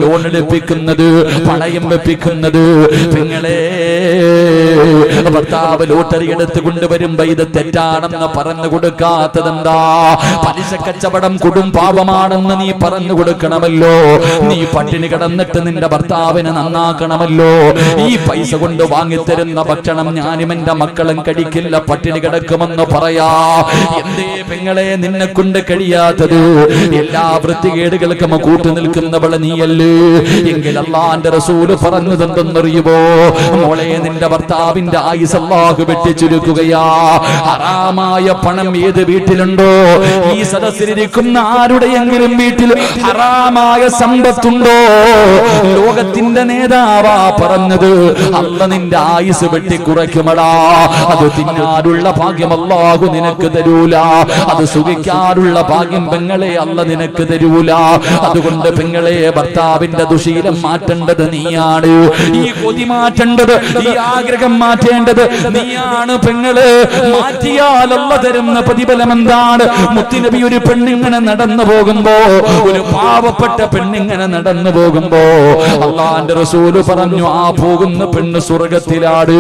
Loan എടുപ്പിക്കുന്നത്, പണയം വെപ്പിക്കുന്നത്. പെങ്ങളെ, ഭർത്താവ് ലോട്ടറി എടുത്ത് കൊണ്ടുവരുമ്പോ ഇത് തെറ്റാണെന്ന് പറഞ്ഞു കൊടുക്കാത്തതെന്താ? പലിശ കച്ചവടം കൊടും പാപമാണെന്ന് നീ പറഞ്ഞു കൊടുക്കണമല്ലോ. നീ പട്ടിണി കിടന്നിട്ട് നിന്റെ ഭർത്താവിനെ നന്നാക്കണമല്ലോ. ഈ പൈസ കൊണ്ട് വാങ്ങിത്തരുന്ന ഭക്ഷണം ഞാനും എന്റെ മക്കളും കഴിക്കില്ല, പട്ടിണി കിടക്കുമെന്ന് പറയാ. എന്തേ പെങ്ങളെ നിന്നെ കൊണ്ട് കഴിയാത്തത്? എല്ലാ വൃത്തികേടുകൾക്കും കൂട്ടു നിൽക്കുന്നവളെ നീയല്ലേ? എങ്കിൽ അല്ലാഹുവിന്റെ റസൂൽ പറഞ്ഞതെന്തെന്നറിയുമോ? മോളെ, നിന്റെ ഭർത്താവിന്റെ ആയുസ് അല്ലാഹു വെട്ടിച്ചുരുക്കുകയാ. ഹറാമായ പണം ഏത് വീട്ടിലുണ്ടോ? ഈ സദസ്സിലിരിക്കുന്ന ആരുടെയെങ്കിലും വീട്ടിൽ ഹറാമായ സമ്പത്തുണ്ടോ? ലോകത്തിന്റെ നേതാവാ പറഞ്ഞത്, അല്ലാഹു നിന്റെ ആയുസ് വെട്ടിക്കുറയ്ക്കുമടാ. അത് തിന്നാനുള്ള ഭാഗ്യം അല്ലാഹു നിനക്ക് തരൂല. അത് സുഖിക്കാനുള്ള ഭാഗ്യം പെങ്ങളെ അല്ലാഹു നിനക്ക് തരൂല. അതുകൊണ്ട് പെങ്ങളെ, ഭർത്താവിന്റെ ദുശീലം മാറ്റേണ്ടത് നീയാണ്. ഈ കൊതി മാറ്റേണ്ടത്, ഈ ആഗ്രഹം മാറ്റേണ്ടത് നീയാണ് പെങ്ങള്. മാറ്റിയാൽ അല്ലാഹു തരുന്ന പ്രതിഫലം എന്താണ്? മുത്തുനബി ഒരു പെണ്ണിങ്ങനെ നടന്നു പോകുമ്പോ, ഒരു പാവപ്പെട്ട പെണ്ണിങ്ങനെ നടന്നു പോകുമ്പോ അല്ലാഹുവിന്റെ റസൂല് പറഞ്ഞു, ആ പോകുന്ന പെണ്ണ് സ്വർഗത്തിലാണ്,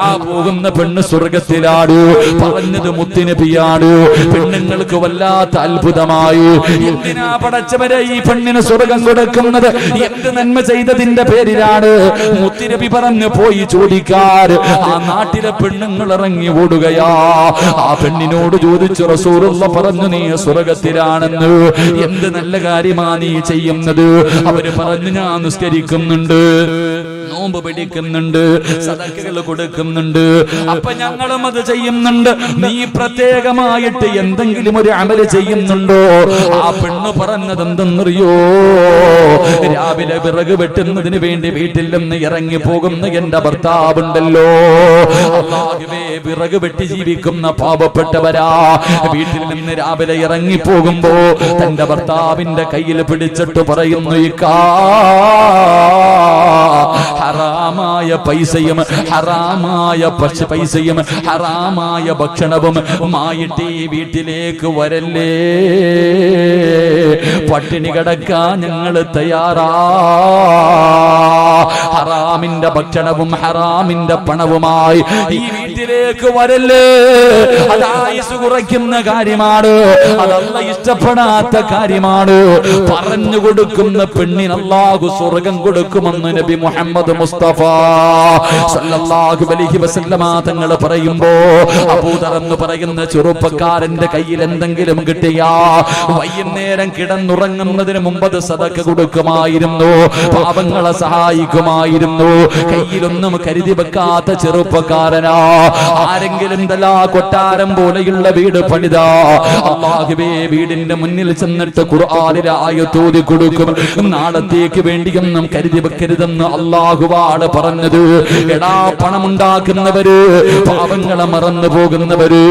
ആ പോകുന്ന പെണ്ണ് സ്വർഗത്തിലാണ്. പറഞ്ഞത് മുത്തുനബിയാണ്. പെണ്ണുങ്ങൾക്ക് വല്ലാത്ത അത്ഭുതമായി. എന്തിനാ പടച്ചവരെ ഈ പെണ്ണിന് സ്വർഗം കൊടുക്കുന്നത്? എന്ത് നന്മ ചെയ്തതിന്റെ പേരിലാണ്? മുത്തുനബി പറഞ്ഞു, പോയി ചോദിക്കാർ. ആ നാട്ടിലെ പെണ്ണുങ്ങൾ ഇറങ്ങി ഓടുകയാ. ആ പെണ്ണിനോട് ചോദിച്ചു, റസൂലുള്ളാഹി പറഞ്ഞു, നീ സ്വർഗത്തിലാണെന്ന്. എന്ത് നല്ല കാര്യമാ നീ ചെയ്യുന്നത്? അവര് പറഞ്ഞു, ഞാൻ നിസ്കരിക്കുന്നുണ്ട്, നോമ്പ് പിടിക്കുന്നുണ്ട്, സദഖകൾ കൊടുക്കുന്നുണ്ട്. അപ്പൊ ഞങ്ങളും അത് ചെയ്യുന്നുണ്ട്. നീ പ്രത്യേകമായിട്ട് എന്തെങ്കിലും ഒരു അമല് ചെയ്യുന്നുണ്ടോ? ആ പെണ്ണ് പറഞ്ഞത് എന്തെന്നറിയോ? രാവിലെ വിറക് വെട്ടുന്നതിന് വേണ്ടി വീട്ടിൽ നിന്ന് ഇറങ്ങി പോകുന്ന എന്റെ ഭർത്താവുണ്ടല്ലോ, അല്ലാഹുവേ, വിറക് വെട്ടി ജീവിക്കുന്ന പാവപ്പെട്ടവരാ. വീട്ടിൽ നിന്ന് രാവിലെ ഇറങ്ങി പോകുമ്പോ തന്റെ ഭർത്താവിന്റെ കയ്യിൽ പിടിച്ചിട്ട് പറയുന്നു, ഇക്കാ, ഹറാമായ പൈസയും ഹറാമായ പൈസയും ഹറാമായ ഭക്ഷണവും മായിട്ട് ഈ വീട്ടിലേക്ക് വരല്ലേ. പട്ടിണി കിടക്കാൻ ഞങ്ങൾ തയ്യാറാ. ഹറാമിന്റെ ഭക്ഷണവും ഹറാമിന്റെ പണവുമായി ഈ വീട്ടിലേക്ക് വരല്ലേ. അത് ആയുസ് കുറയ്ക്കുന്ന കാര്യമാണ്, അതല്ല ഇഷ്ടപ്പെടാത്ത കാര്യമാണ്. പറഞ്ഞു കൊടുക്കുന്ന പെണ്ണിന് അല്ലാഹു സ്വർഗം കൊടുക്കുമെന്ന് നബി മുഹമ്മദ് മുസ്തഫ സല്ലല്ലാഹു അലൈഹി വസല്ലമ തങ്ങൾ പറയുമ്പോ, അബൂദർ എന്ന് പറയുന്ന ചെറുപ്പക്കാരന്റെ കയ്യിൽ എന്തെങ്കിലും കിട്ടിയാ വൈകുന്നേരം കിടന്നുറങ്ങുന്നതിന് മുമ്പ് അത് സദഖ കൊടുക്കുമായിരുന്നു, പാവങ്ങളെ സഹായിക്കുമായിരുന്നു. കയ്യിലൊന്നും കരുതി വെക്കാത്ത ചെറുപ്പക്കാരനാ. ആരെങ്കിലും തലാ കൊട്ടാരം പോലെയുള്ള വീട് പണിതാ, അല്ലാഹുവേ, വീടിന്റെ മുന്നിൽ ചെന്നിട്ട് ഖുർആനിലെ ആയത്ത് ഓതി കൊടുക്കും. നാളത്തേക്ക് വേണ്ടിയൊന്നും കരുതി വെക്കരുതെന്ന് അല്ലാഹുവാണ് പറഞ്ഞത്. എടാ, പണമുണ്ടാക്കുന്നവര്, പാവങ്ങളെ മറന്നു പോകുന്നവര്,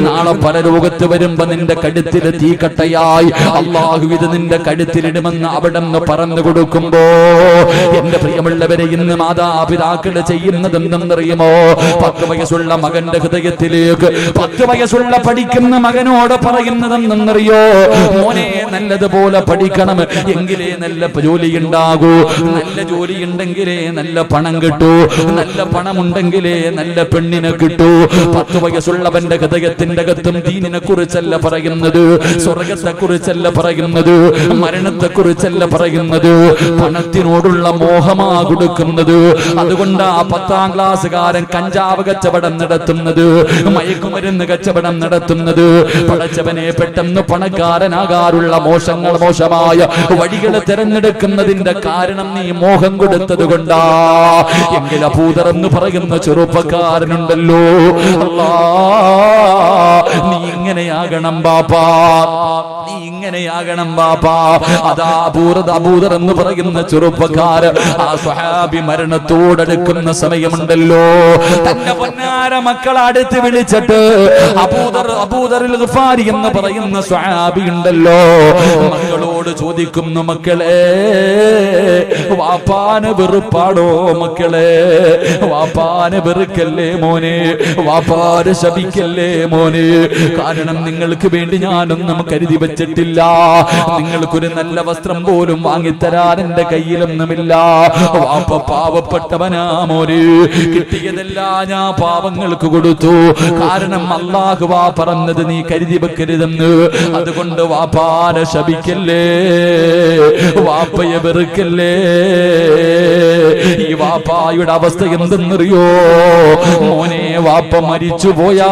നാളെ പരലോകത്ത് വരുമ്പോ നിന്റെ കഴുത്തില് തീക്കട്ടയായി അല്ലാഹു ഇത് നിന്റെ കഴുത്തിലിടുമെന്ന് അവിടെ നിന്ന് പറഞ്ഞു കൊടുക്കുമ്പോ, എന്റെ പ്രിയമുള്ളവരെ, ഇന്ന് മാതാപിതാക്കള് ചെയ്യുന്നത് എന്തെന്നറിയുമോ? 10 വയസ്സുള്ള മകന്റെ ഹൃദയത്തിലേക്ക് 10 വയസ്സുള്ള പഠിക്കുന്ന മകനോട് പറയുന്നത് എന്തെന്നറിയോ? മോനെ, നല്ലതുപോലെ പഠിക്കണം, എങ്കിലേ നല്ല ജോലി ഉണ്ടാകൂ. നല്ല ജോലി ഉണ്ടെങ്കിലേ നല്ല പണം കിട്ടൂ. നല്ല പണമുണ്ടെങ്കിലേ നല്ല പെണ്ണിനെ കിട്ടൂ. 10 വയസ്സുള്ളവന്റെ ഹൃദയത്തിന്റെ അകത്തും ദീനിനെ കുറിച്ചല്ല പറയുന്നത്, സ്വർഗത്തെ കുറിച്ചല്ല പറയുന്നത്, മരണത്തെ കുറിച്ചല്ല പറയുന്നത്, പണത്തിനോടുള്ള മോഹമാ കൊടുക്കുന്നത്. അതുകൊണ്ട് ആ 10ാം ക്ലാസ്സുകാരൻ കഞ്ചാവ് കച്ചവടം നടത്തുന്നത്, മയക്കുമരുന്ന് കച്ചവടം നടത്തുന്നത്. പടച്ചവനെ, പെട്ടെന്ന് പണക്കാരനാകാനുള്ള മോശമായ വഴികൾ തിരഞ്ഞെടുക്കുന്നതിന്റെ കാരണം നീ മോഹം കൊടുത്തത് കൊണ്ടാ. എങ്കിൽ അബൂദർ എന്ന് പറയുന്ന ചെറുപ്പക്കാരനുണ്ടല്ലോ, അല്ലാ, നീ ഇങ്ങനെയാകണം ബാപ്പാ, നീ ഇങ്ങനെയാകണം ബാപ്പാ. അതാ അബൂദർ എന്ന് പറയുന്ന ചെറുപ്പക്കാരൻ ആ സ്വഹാബി മരണത്തോടടുക്കുന്ന സമയമുണ്ടല്ലോ, തന്റെ പൊന്നാര മക്കളെ അടുത്ത് വിളിച്ചിട്ട് അബൂദർ ഗിഫാരി എന്ന് പറയുന്ന സ്വഹാബി ഉണ്ടല്ലോ, മക്കളോട് ചോദിക്കുന്നു, മക്കളെ, വാപ്പാന് വെറുപ്പാടോ മക്കളെ? വാപ്പാന് വെറുക്കല്ലേ മോനെ, വാപ്പാന് ശപിക്കല്ലേ മോനെ. കാരണം നിങ്ങൾക്ക് വേണ്ടി ഞാനൊന്നും കരുതി വെച്ചിട്ടില്ല, നിങ്ങൾക്കൊരു നല്ല വസ്ത്രം പോലും വാങ്ങിത്തരാൻ എന്റെ കയ്യിലൊന്നുമില്ല. വാപ്പ പാവപ്പെട്ടവനാ മോനെ, കിട്ടിയതെല്ലാം ഞാൻ പാവങ്ങൾക്ക് കൊടുത്തു. കാരണം അല്ലാഹുവാ പറഞ്ഞത് നീ കരുതി വെക്കരുതെന്ന്. അതുകൊണ്ട് വാപ്പാനെ ശപിക്കല്ലേ, വാപ്പയെ വെറുക്കല്ലേ. ഈ വാപ്പായുടെ അവസ്ഥ എന്തെന്നറിയോ മോനെ? വാപ്പ മരിച്ചു പോയാ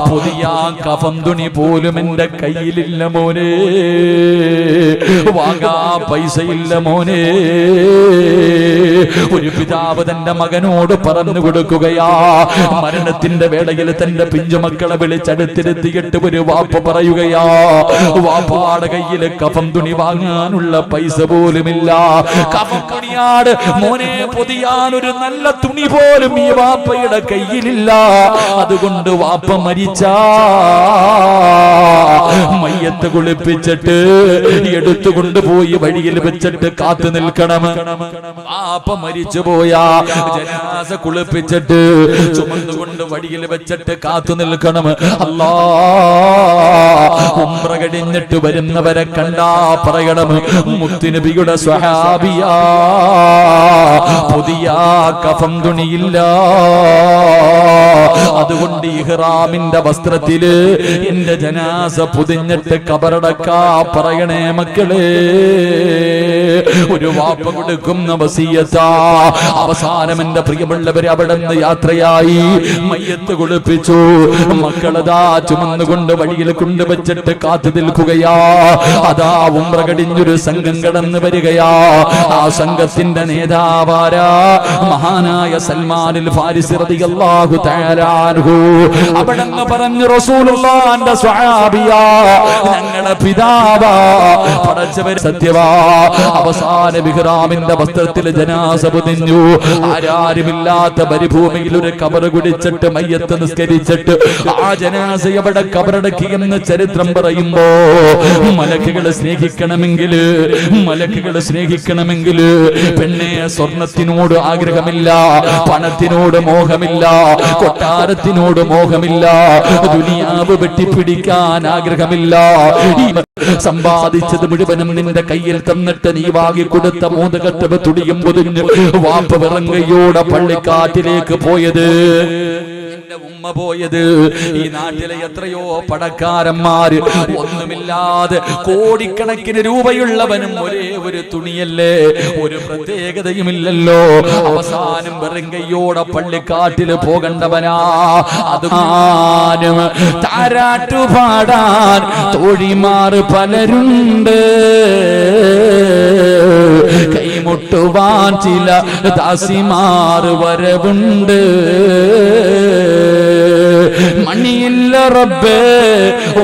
പുതിയ കഫൻ തുണി പോലും എന്റെ കയ്യിലില്ല മോനെ, വാങ്ങാ പൈസയില്ല മോനെ. ഒരു പിതാവ് തന്റെ മകനോട് പറഞ്ഞു കൊടുക്കുകയാ, മരണത്തിന്റെ വേളയിൽ തന്റെ പിഞ്ചുമക്കളെ വിളിച്ചടുത്തിരുത്തിയിട്ട് ഒരു വാപ്പ പറയുകയാ, വാപ്പാടെ കയ്യിൽ കഫൻ തുണി വാങ്ങാനുള്ള പൈസ പോലുമില്ല. കഫൻ തുണിയാട് മോനെ പൊതിയാൻ ഒരു നല്ല തുണി പോലും ഈ വാപ്പയുടെ കയ്യിലില്ല. അതുകൊണ്ട് വാപ്പ മരിച്ചാ മയ്യത്ത് കുളിപ്പിച്ചിട്ട് എടുത്തുകൊണ്ടുപോയി വഴിയിൽ വെച്ചിട്ട് കാത്തു നിൽക്കണം. വാപ്പ മരിച്ചു പോയാ ജനാസ കുളിപ്പിച്ചിട്ട് ചുമന്നുകൊണ്ട് വഴിയിൽ വെച്ചിട്ട് കാത്തു നിൽക്കണം. അല്ലാ, ഉംറ കഴിഞ്ഞിട്ട് വരുന്നവരെ കണ്ടാ പറയണം, മുത്തുനബിയുടെ സ്വഹാബിയാ, പുതിയ കഫൻ തുണിയില്ല. അതുകൊണ്ട് ഇഹ്റാമിന്റെ വസ്ത്രത്തില് എന്റെ ജനാസ പൊതിഞ്ഞിട്ട് കബറടക്കാ പറയണേ മക്കളെ. ഒരു വാപ്പ കൊടുക്കുന്ന വസിയത്താ. അവസാനം എന്റെ പ്രിയമുള്ളവരെ അവിടെ നിന്ന് യാത്രയായി, മയ്യത്ത് കുളിപ്പിച്ചു, മക്കളതാ ചുമന്നുകൊണ്ട് വഴിയിൽ കൊണ്ടുവച്ചിട്ട് കാത്തു നിൽക്കുകയാ. അതാ ഉംറ കഴിഞ്ഞൊരു സംഘം കടന്നു വരികയാ. ആ സംഘത്തിന്റെ നേതാവാരാ? മഹാനായ സൽമാനുൽ ഫാരിസി റളിയല്ലാഹു തആല അൻഹു. അവിടങ്ങ് പറഞ്ഞു, റസൂലുള്ളാഹിന്റെ സ്വഹാബിയാ, ഞങ്ങളുടെ പിതാവാ, പടച്ചവൻ സത്യവാ. അവസാന ഇഹ്റാമിന്റെ വസ്ത്രത്തിൽ ജനാസ പൊതിഞ്ഞു. ആരാരുമില്ലാത്ത മരുഭൂമിയിൽ ഒരു കബർ കുടിച്ചിട്ട് മയ്യത്ത് നിസ്കരിച്ചിട്ട് ആ ജനാസ എവിടെ കബറടക്കിയെന്ന് ചരിത്രം പറയുമ്പോ, മലക്കുകളെ സ്നേഹിക്കണമെങ്കിൽ പെണ്ണെ സ്വർണത്തിനോട് ആഗ്രഹമില്ല, പണത്തിനോട് മോഹമില്ല, കൊട്ടാരത്തിനോട് മോഹമില്ല, ദുനിയാവ് വെട്ടിപ്പിടിക്കാൻ ആഗ്രഹമില്ല. സമ്പാദിച്ചത് മുഴുവനും നിന്റെ കയ്യിൽ തന്നിട്ട് നീ വാങ്ങിക്കൊടുത്ത 3 കെട്ട് തുടിയും പൊതിഞ്ഞ് വാപ്പ വിറങ്ങയോടെ പള്ളിക്കാറ്റിലേക്ക് പോയത്, എന്റെ ഉമ്മ പോയത്. ഈ നാട്ടിലെ എത്രയോ പണക്കാരന്മാര് ഒന്നുമില്ലാതെ കോടിക്കണക്കിന് രൂപയുള്ളവനും ഒരേ ഒരു തുണിയല്ലേ, ഒരു പ്രത്യേകതയുമില്ലല്ലോ. അവസാനം വെറുങ്കയോടെ പള്ളിക്കാട്ടിൽ പോകണ്ടവനാ. അതും താരാട്ടുപാടാൻ തോഴിമാർ പലരുണ്ട്, കൈമുട്ടുവാൻ ചില ദാസിമാർ വരവുണ്ട്. മണിയില്ല റബ്ബേ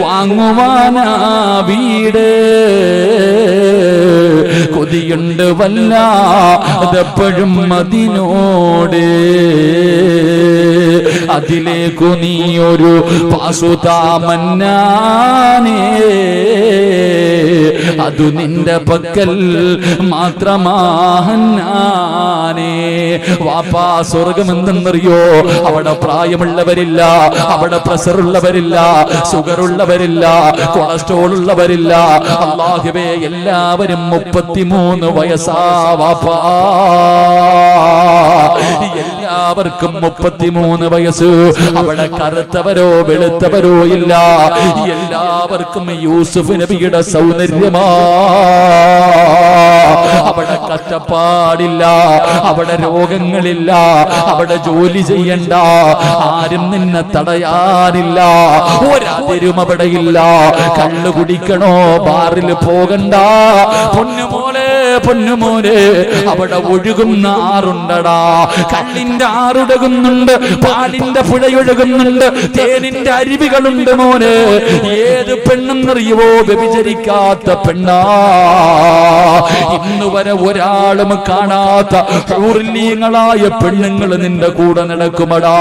വാങ്ങുവാനാ വീട്, കൊതിയുണ്ട് വല്ലാതെപ്പോഴും അതിനോട്. അതിലേക്കു നീ ഒരു പാസുതാമന്നാനേ, അതു നിന്റെ പക്കൽ മാത്രമാഹന്നാനേ. വാപ്പാ, സ്വർഗം എന്തെന്നറിയോ? അവിടെ പ്രായമുള്ളവരില്ല, അവിടെ പ്രഷറുള്ളവരില്ല, ഷുഗറുള്ളവരില്ല, കൊളസ്ട്രോൾ ഉള്ളവരില്ല. അല്ലാഹുവേ, എല്ലാവരും 33 വയസ്സാ വാപ്പാ, എല്ലാവർക്കും 33 വയസ്സ്. അവിടെ കറുത്തവരോ വെളുത്തവരോ ഇല്ല, എല്ലാവർക്കും യൂസുഫ് നബിയുടെ സൗന്ദര്യമാ. അവിടെ കഷ്ടപ്പാടില്ല, അവിടെ രോഗങ്ങളില്ല, അവിടെ ജോലി ചെയ്യണ്ട, ആരും നിന്നെ തടയാനില്ല, ഒരാതിരും അവിടെ ഇല്ല. കള്ളു കുടിക്കണോ, ബാറിൽ പോകണ്ട, പൊന്നുമോനെ അവിടെ ഒഴുകുന്ന ആറുണ്ടടാ. കള്ളിന്റെ ആറൊഴുകുന്നുണ്ട്, പാലിന്റെ പുഴയൊഴുകുന്നുണ്ട്, തേനിന്റെ അരുവികളുണ്ട് മോനെ. ഏത് പെണ്ണെന്നറിയുവോ? വ്യഭിചരിക്കാത്ത പെണ്ണാ. ഇന്ന് വരെ ഒരാളും കാണാത്ത ഹൂറിലീങ്ങളായ പെണ്ണുങ്ങൾ നിന്റെ കൂടെ നടക്കുമടാ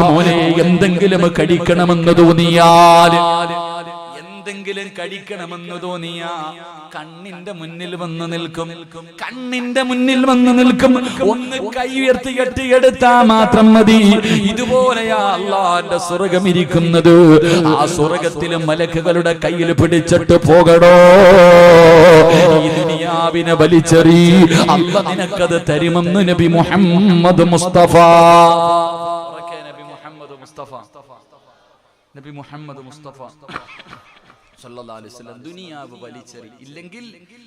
മോനെ. എന്തെങ്കിലും കഴിക്കണമെന്ന് തോന്നിയാൽ, എന്തെങ്കിലും കഴിക്കണമെന്ന് തോന്നിയ കണ്ണിന്റെ മുന്നിൽ വന്ന് നിൽക്കും, കണ്ണിന്റെ മുന്നിൽ വന്ന് നിൽക്കും. ഒന്ന് കൈ ഉയർത്തി കെട്ടിയെടുത്താ മാത്രം മതി. ഇതുപോലെയാ അല്ലാഹുവിന്റെ സ്വർഗ്ഗം ഇരിക്കുന്നത്. ആ സ്വർഗ്ഗത്തിലെ മലക്കുകളുടെ കയ്യിൽ പിടിച്ചിട്ട് പോകടോ, ഈ ദുനിയാവിനെ വലിച്ചെറി, അല്ലാഹ് നിനക്കത് തരുമെന്ന് നബി മുഹമ്മദ് മുസ്തഫ. നബി മുഹമ്മദ് മുസ്തഫ സല്ലല്ലാഹു അലൈഹി വസല്ലം ദുനിയാവ് വലിച്ചെറി. ഇല്ലെങ്കിൽ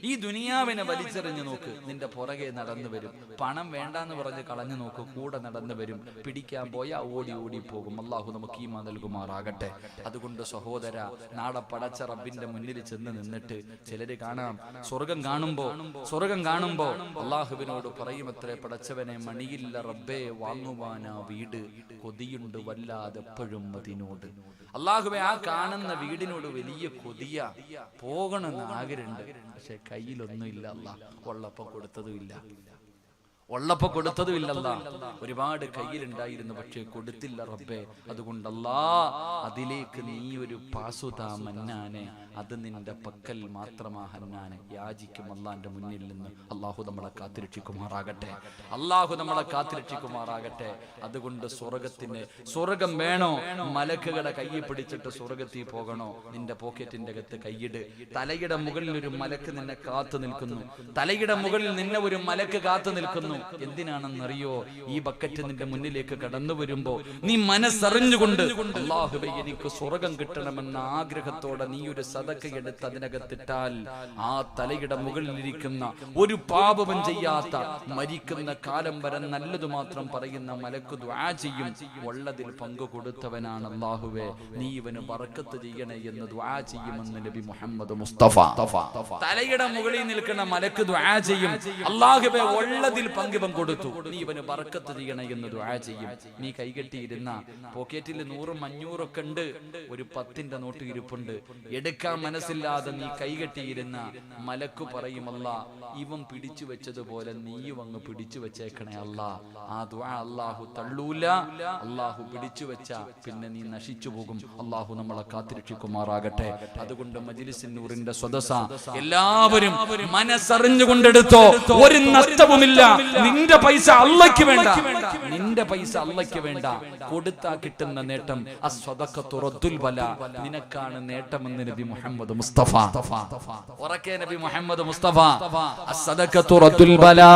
ഈ ദുനിയാവിനെ വലിച്ചെറിഞ്ഞു നോക്ക്, നിന്റെ പുറകെ നടന്നു വരും. പണം വേണ്ടാന്ന് പറഞ്ഞ് കളഞ്ഞു നോക്ക്, കൂടെ നടന്നു വരും. പിടിക്കാൻ പോയാ ഓടി ഓടി പോകും. അല്ലാഹു നമുക്ക് ഈമാൻ നൽകുമാറാകട്ടെ. അതുകൊണ്ട് സഹോദര, നാളെ പടച്ച റബ്ബിന്റെ മുന്നിൽ ചെന്ന് നിന്നിട്ട് ചിലര് കാണാം, സ്വർഗം കാണുമ്പോ അല്ലാഹുവിനോട് പറയുമത്രേ, പടച്ചവനെ മണിയില്ല റബ്ബേ വാങ്ങുവാനാ വീട്, കൊതിയുണ്ട് വല്ലാതെ എപ്പോഴും അതിനോട്. അല്ലാഹുവേ, ആ കാണുന്ന വീടിനോട് വലിയ കൊതിയ, പോകണമെന്ന് ആഗ്രഹമുണ്ട്, പക്ഷെ കയ്യിലൊന്നും ഇല്ല. അല്ലാഹ് ഉള്ളപ്പോ കൊടുത്തതുമില്ല. ഒരുപാട് കയ്യിലുണ്ടായിരുന്നു, പക്ഷെ കൊടുത്തില്ല റബ്ബേ. അതുകൊണ്ട് അതിലേക്ക് നീ ഒരു പാസുതാ മന്നാനെ, അത് നിന്റെ പക്കൽ മാത്രമാ ഹന്നാനെ. യാചിക്കും അള്ളാന്റെ മുന്നിൽ നിന്ന്. അള്ളാഹു നമ്മളെ കാത്തിരക്ഷിക്കുമാറാകട്ടെ. അതുകൊണ്ട് സ്വർഗം വേണോ? മലക്കുകളുടെ കയ്യിൽ പിടിച്ചിട്ട് സ്വർഗത്തിൽ പോകണോ? നിന്റെ പോക്കറ്റിന്റെ അകത്ത് കൈയിട്. തലയുടെ മുകളിൽ ഒരു മലക്ക് നിന്നെ കാത്തു നിൽക്കുന്നു. എന്തിനാണെന്നറിയോ? ഈ ബക്കറ്റ് നിന്റെ മുന്നിലേക്ക് കടന്നു വരുമ്പോ നീ മനസ്സറിഞ്ഞുകൊണ്ട് അല്ലാഹുവേ എനിക്ക് സ്വർഗം കിട്ടണമെന്ന ആഗ്രഹത്തോടെ നീ ഒരു സദഖ എടുത്ത് അതിനകത്തിട്ടാൽ, ആ തലയുടെ മുകളിലിരിക്കുന്ന ഒരു പാപവും ചെയ്യാത്ത, മരിക്കുന്ന കാലം വരെ നല്ലത് മാത്രം പറയുന്ന മലക്ക് ദുആ ചെയ്യും, ഉള്ളതിൽ പങ്കു കൊടുത്തവനാണ് അല്ലാഹുവേ, നീ ഇവന് ബറക്കത്ത് ചെയ്യണേ എന്ന് ദുആ ചെയ്യുമെന്ന് നബി മുഹമ്മദ് മുസ്തഫ. തലയുടെ മുകളിൽ നിൽക്കുന്ന മലക്ക് ദുആ ചെയ്യും, അല്ലാഹുവേ ഉള്ളതിൽ പങ്കിവൻ കൊടുത്തു, നീ ഇവന് ബറക്കത്ത് ചെയ്യണേ എന്ന് ദുആ ചെയ്യും. നീ കൈകെട്ടിയിരുന്ന പോക്കറ്റിൽ 100 500 ഒക്കെ ഉണ്ട്, ഒരു 10ന്റെ നോട്ട് ഇരിപ്പുണ്ട്, എടുക്കാൻ മനസ്സില്ലാതെ നീ കൈകെട്ടിയിരുന്ന മലക്ക് പറയും, അല്ലാഹ് ഇവൻ പിടിച്ചു വെച്ചതുപോലെ നീയും അങ്ങ് പിടിച്ചു വെച്ചേക്കണേ അല്ലാ. ആ ദുആ അല്ലാഹു തള്ളൂല. അല്ലാഹു പിടിച്ചു വെച്ച പിന്നെ നീ നശിച്ചു പോകും. അല്ലാഹു നമ്മളെ കാത്തിരക്ഷിക്കുമാറാകട്ടെ. അതുകൊണ്ട് മജ്ലിസിൻ നൂറിന്റെ സദസ്സ എല്ലാവരും മനസ്സറിഞ്ഞുകൊണ്ടെടുത്തോ, ഒരു നഷ്ടവുമില്ല. നിന്റെ പൈസ അല്ലാഹ്ക്ക് വേണ്ട, കൊടുത്താ കിട്ടുന്ന നേട്ടം അസ്സദഖത്തു റദ്ദുൽ ബലാ, നിനക്കാണ് നേട്ടമെന്ന് നബി മുഹമ്മദ് മുസ്തഫ. ഉറക്കെ നബി മുഹമ്മദ് മുസ്തഫ, അസ്സദഖത്തു റദ്ദുൽ ബലാ.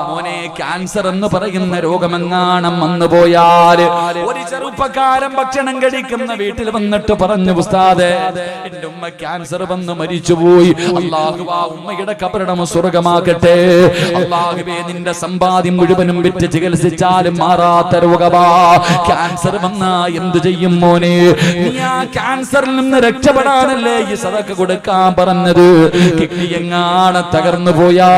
മോനെ, ക്യാൻസർ എന്ന് പറയുന്ന രോഗമെങ്ങാണം വന്നു പോയാൽ ഒരു ചെറുപ്പക്കാരൻ ഭക്ഷണം കഴിക്കുന്ന വീട്ടിൽ വന്നിട്ട് പറഞ്ഞു, ഉസ്താദേ എന്റെ ഉമ്മ ക്യാൻസർ വന്ന് മരിച്ചുപോയി, അല്ലാഹു ആ ഉമ്മയുടെ ഖബറിടം സ്വർഗ്ഗമാക്കട്ടെ. അല്ലാഹുവേ, നിന്റെ സമ്പാദ്യം മുഴുവനും വിറ്റ് ചികിത്സിച്ചാലും മാറാത്ത രോഗമാ ക്യാൻസർ വന്നാ എന്തു ചെയ്യും മോനെ? നീ ആ ക്യാൻസറിൽ നിന്ന് രക്ഷപ്പെടാനല്ലേ ഈ സദഖ കൊടുക്കാൻ പറഞ്ഞത്? കിഡ്നി എങ്ങാണ് തകർന്നു പോയാ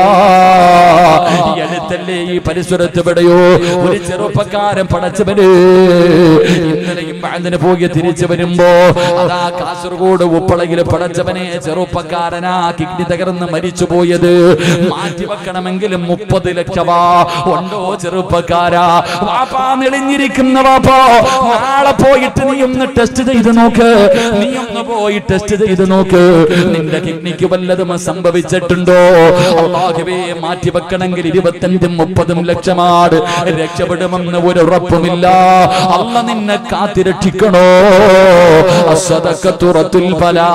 ഈ അടുത്തല്ലേ ഈ പരിസരത്ത് എവിടെയോ ഒരു ചെറുപ്പക്കാരൻ പടച്ചവന് ഇന്നലെയും അതിന് പോയി തിരിച്ചു വരുമ്പോ അതാ കാസർഗോഡ് ഉപ്പളയിൽ പടച്ചവനെ ചെറുപ്പക്കാരനാ കിഡ്നി തകർന്ന് മരിച്ചു പോയത്. മാറ്റിവെക്കണമെങ്കിലും 30 ലക്ഷമാ. ഉണ്ടോ ചെറുപ്പക്കാരാ? വാപ്പാ നെളിഞ്ഞിരിക്കുന്ന വാപ്പാ, നാളെ പോയിട്ട് നീ ഒന്ന് ടെസ്റ്റ് ചെയ്ത് നോക്ക്. നിന്റെ കിഡ്നിക്ക് വല്ലതും സംഭവിച്ചിട്ടുണ്ടോ? അല്ലാഹുവേ, മാറ്റിവെക്കണമെങ്കിൽ 25-30 ലക്ഷമാണ്. രക്ഷപ്പെടുമെന്ന് ഒരു ഉറപ്പുമില്ല. അല്ലാഹ് നിന്നെ കാത്തിരക്ഷിക്കണോ? അസ്സദഖത്തു റദ്ദുൽ ബലാ.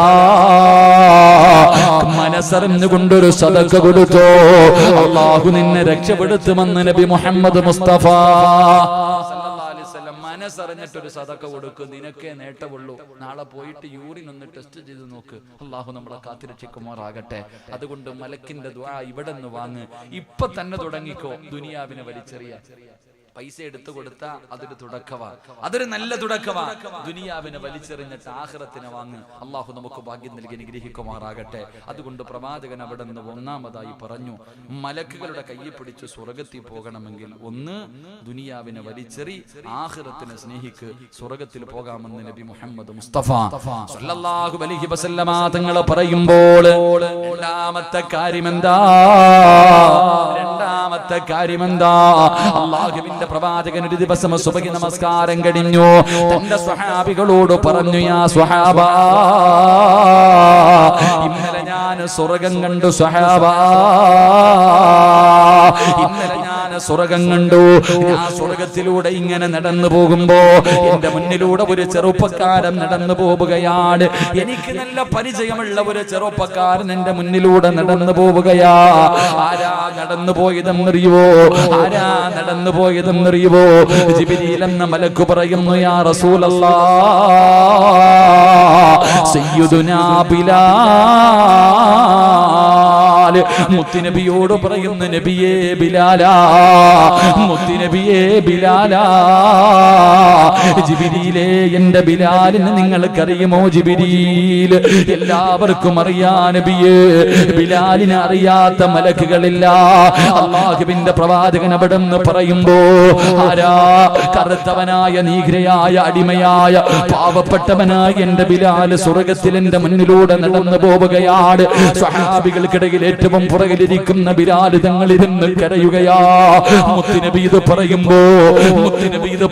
മനസ്സറിഞ്ഞുകൊണ്ടൊരു സദഖ കൊടുത്തോ, അല്ലാഹു നിന്നെ രക്ഷപ്പെടുത്തുമെന്ന് നബി മുഹമ്മദ് മുസ്തഫ. മനസ്സറിഞ്ഞിട്ടൊരു സദഖ കൊടുക്കും, നിനക്കേ നേട്ടമുള്ളൂ. നാളെ പോയിട്ട് യൂറിൻ ഒന്ന് ടെസ്റ്റ് ചെയ്ത് നോക്ക്. അല്ലാഹു നമ്മളെ കാത്തിരക്ഷിക്കുമാറാകട്ടെ. അതുകൊണ്ട് മലക്കിന്റെ ദുആ ഇവിടെ നിന്ന് വാങ്ങ്. ഇപ്പൊ തന്നെ തുടങ്ങിക്കോ ദുനിയാവിനെ വലിച്ചെറിയാൻ. പൈസ എടുത്തു കൊടുത്താ അതൊരു തുടക്കവാ, അതൊരു നല്ല തുടക്കവാ. ദുനിയാവിനെ വലിച്ചെറിഞ്ഞിട്ട് ആഖിറത്തിനെ വാങ്ങ്. അല്ലാഹു നമുക്ക് ഭാഗ്യം നൽകി അനുഗ്രഹിക്കുമാറാകട്ടെ. അതുകൊണ്ട് പ്രവാചകൻ അവിടെ നിന്ന് ഒന്നാമതായി പറഞ്ഞു, മലക്കുകളുടെ കയ്യിൽ പിടിച്ച് സ്വർഗത്തിൽ പോകണമെങ്കിൽ ഒന്ന് ദുനിയാവിനെ വലിച്ചെറി, ആഖിറത്തിനെ സ്നേഹിക്ക്, സ്വർഗത്തിൽ പോകാമെന്ന് നബി മുഹമ്മദ് മുസ്തഫ സല്ലല്ലാഹു അലൈഹി വസല്ലമ തങ്ങൾ പറയുമ്പോൾ രണ്ടാമത്തെ കാര്യം എന്താ? രണ്ടാമത്തെ കാര്യം എന്താ? അല്ലാഹുവിന്റെ പ്രവാചകൻ ഒരു ദിവസം സുബഹി നമസ്കാരം കഴിഞ്ഞു. തന്റെ സ്വഹാബികളോട് പറഞ്ഞു, യാ സ്വഹാബാ, ഇന്നലെ ഞാൻ സ്വർഗ്ഗം കണ്ടു സ്വഹാബാ, ഇന്നലെ ഞാൻ സ്വർഗ്ഗം കണ്ടു. ഞാൻ സ്വർഗ്ഗത്തിലൂടെ ഇങ്ങനെ നടന്നു പോകുമ്പോ എന്റെ മുന്നിലൂടെ ഒരു ചെറുപ്പക്കാരൻ നടന്നു പോവുകയാണ്. എനിക്ക് നല്ല പരിചയമുള്ള ഒരു ചെറുപ്പക്കാരൻ എന്റെ മുന്നിലൂടെ നടന്നു പോവുകയാ. ആരാ നടന്നു പോയതെന്നറിയുവോ? ആരാ നടന്നു പോയതെന്നറിയുവോ? ജിബ്രീൽ എന്ന മലക്ക് പറയുന്നു, യാ റസൂലല്ലാഹ്, സയ്യിദുനാ ബിലാൽ. മുത്തുനബിയോട് പറയുന്നു, നബിയേ ബിലാലാ, മുത്തുനബിയേ ബിലാലാ. ജിബ്രീലേ, എന്റെ ബിലാലിനെ നിങ്ങൾക്കറിയുമോ? ജിബ്രീൽ, എല്ലാവർക്കും അറിയാ നബിയേ, ബിലാലിനെ അറിയാത്ത മലക്കുകളില്ല. അല്ലാഹുവിന്റെ പ്രവാചകൻ അവിടെ നിന്ന് പറയുമ്പോ, ആരാ? കറുത്തവനായ, നീഗ്രയായ, അടിമയായ, പാവപ്പെട്ടവനായ എന്റെ ബിലാൽ സ്വർഗ്ഗത്തിൽ എന്റെ മുന്നിലൂടെ നടന്നു പോവുകയാണ്. സ്വഹാബികൾക്കിടയിൽ ഏറ്റവും പുറകിലിരിക്കുന്ന ബിലാൽ തങ്ങളിരുന്ന് കരയുകയാ. മുത്തുനബി ഇത്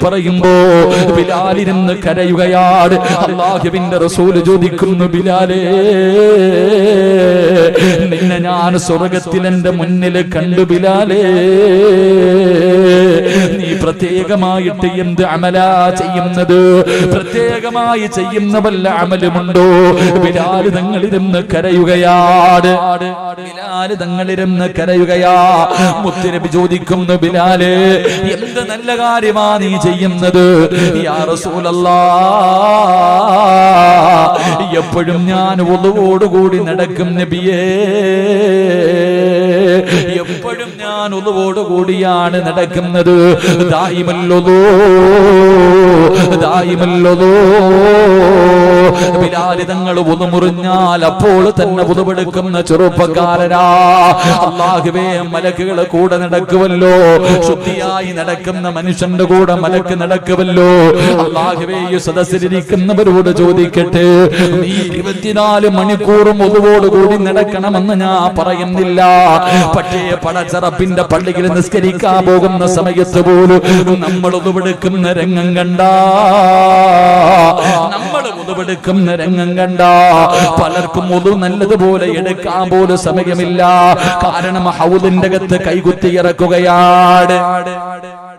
പറയുമ്പോ ബിലാലിരുന്ന് കരയുകയാണ്. അല്ലാഹുവിന്റെ റസൂൽ ചോദിക്കുന്നു, ബിലാലേ, നിന്നെ ഞാൻ സ്വർഗ്ഗത്തിൽ എന്റെ മുന്നിൽ കണ്ടു ബിലാലേ, നീ പ്രത്യേകമായിട്ട് എന്ത് അമലാ ചെയ്യുന്നത്? പ്രത്യേകമായി ചെയ്യുന്ന വല്ല അമലുമുണ്ടോ? ബിലാൽ തങ്ങളിരുന്ന് കരയുകയാണ്. ബിലാൽ തങ്ങളിരുന്ന് കരയുകയാ. മുത്തുനബി ചോദിക്കുന്നു, ബിലാലേ, എന്ത് നല്ല കാര്യമാ നീ ചെയ്യുന്നത്? യാ റസൂലല്ലാഹ്, എപ്പോഴും ഞാൻ വുളുവോടുകൂടി നടക്കും നബിയേ, എപ്പോഴും ഞാൻ വുളുവോടുകൂടിയാണ് നടക്കുന്നത്. ദായിമല്ലോ ബിലാൽ തങ്ങൾ വുളു മുറിഞ്ഞാൽ അപ്പോൾ തന്നെ വുളുവെടുക്കുന്ന ചെറുപ്പക്കാരനാ. അല്ലാഹുവേ, മലക്കുകൾ കൂടെ നടക്കുമല്ലോ, ശുദ്ധിയായി നടക്കുന്ന മനുഷ്യന്റെ കൂടെ മലക്ക് നടക്കുമല്ലോ. അല്ലാഹുവേ, ഈ സദസ്സിലിരിക്കുന്നവരോട് ചോദിക്കട്ടെ, നീ 24 മണിക്കൂറും വുളുവോടുകൂടി നടക്കണമെന്ന് ഞാൻ പറയുന്നില്ല. പക്ഷേ പടച്ചറപ്പിന്റെ പള്ളിയിൽ നിസ്കരിക്കാൻ പോകുന്ന സമയത്ത് പോലും നമ്മൾ വുളുവെടുക്കുന്ന രംഗം കണ്ടാ, പലർക്കും വുളു നല്ലതുപോലെ എടുക്കാൻ പോലും സമയമില്ല. കാരണം ഹൗദിന്റെ അകത്ത് കൈകുത്തി ഇറക്കുകയാണ്.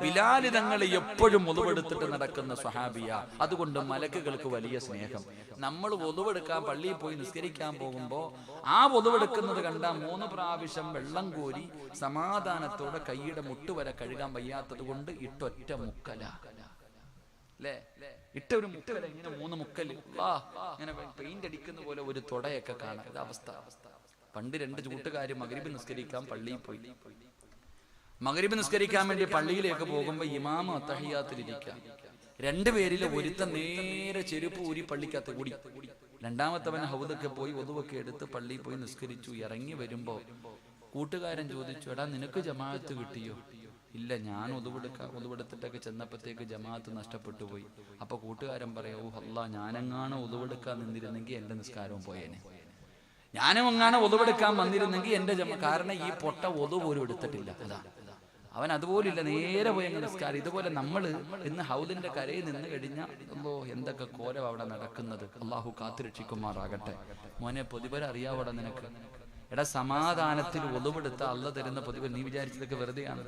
ബിലാൽ തങ്ങൾ എപ്പോഴും വുളുവെടുത്തിട്ട് നടക്കുന്ന സ്വഹാബിയ. അതുകൊണ്ട് മലക്കുകൾക്ക് വലിയ സ്നേഹം. നമ്മൾ വുളുവെടുക്കാൻ പള്ളിയിൽ പോയി നിസ്കരിക്കാൻ പോകുമ്പോ ആ വുളുവെടുക്കുന്നത് കണ്ട 3 പ്രാവശ്യം വെള്ളം കോരി സമാധാനത്തോടെ കൈയുടെ മുട്ടുവരെ കഴുകാൻ വയ്യാത്തത് കൊണ്ട് ഇട്ടൊറ്റ മുക്കല, അല്ലേ? ഇട്ട ഒരു മുക്കല, ഇങ്ങനെ 3 മുക്കല്, ഇങ്ങനെ പെയിന്റ് അടിക്കുന്ന പോലെ ഒരു തുടയൊക്കെ കാണാം. ഇത് അവസ്ഥ. പണ്ട് 2 കൂട്ടുകാര് മഗ്രിബ് നിസ്കരിക്കാൻ പള്ളിയിൽ പോയി. മഗ്രിബ് നിസ്കരിക്കാൻ വേണ്ടി പള്ളിയിലേക്ക് പോകുമ്പോ ഇമാമ അത്തഹിയാത്തിലിരിക്കാം. 2 പേരിൽ ഒരുത്ത നേരെ ചെരുപ്പ് ഊരി പള്ളിക്കകത്ത് കൂടി. രണ്ടാമത്തവൻ ഹൗദൊക്കെ പോയി ഒതുവൊക്കെ എടുത്ത് പള്ളിയിൽ പോയി നിസ്കരിച്ചു. ഇറങ്ങി വരുമ്പോ കൂട്ടുകാരൻ ചോദിച്ചു, എടാ നിനക്ക് ജമാഅത്ത് കിട്ടിയോ? ഇല്ല, ഞാൻ ഒതുവെടുത്തിട്ടൊക്കെ ചെന്നപ്പോഴത്തേക്ക് ജമാഅത്ത് നഷ്ടപ്പെട്ടു പോയി. അപ്പൊ കൂട്ടുകാരൻ പറയാ, ഓ അല്ലാ, ഞാനെങ്ങാണ് ഒതുവെടുക്കാൻ നിന്നിരുന്നെങ്കിൽ എന്റെ നിസ്കാരവും പോയേനെ. ഞാനും എങ്ങാണ് ഒതുവെടുക്കാൻ വന്നിരുന്നെങ്കിൽ എന്റെ കാരണം ഈ പൊട്ട ഒതു പോലും എടുത്തിട്ടില്ല. അതാ അവൻ അതുപോലില്ല, നേരെ പോയി അങ്ങ് നിസ്കാരം. ഇതുപോലെ നമ്മൾ ഇന്ന് ഹൗദിന്റെ കരയിൽ നിന്ന് കഴിഞ്ഞാൽ എന്തൊക്കെ കോലം അവിടെ നടക്കുന്നത്. അള്ളാഹു കാത്തുരക്ഷിക്കുമാറാകട്ടെ. മോനെ, പ്രതിഫലം അറിയാവോടെ നിനക്ക്? എടാ, സമാധാനത്തിൽ ഒതുവെടുത്ത അള്ള തരുന്ന പ്രതിഫലം നീ വിചാരിച്ചതൊക്കെ വെറുതെയാണ്.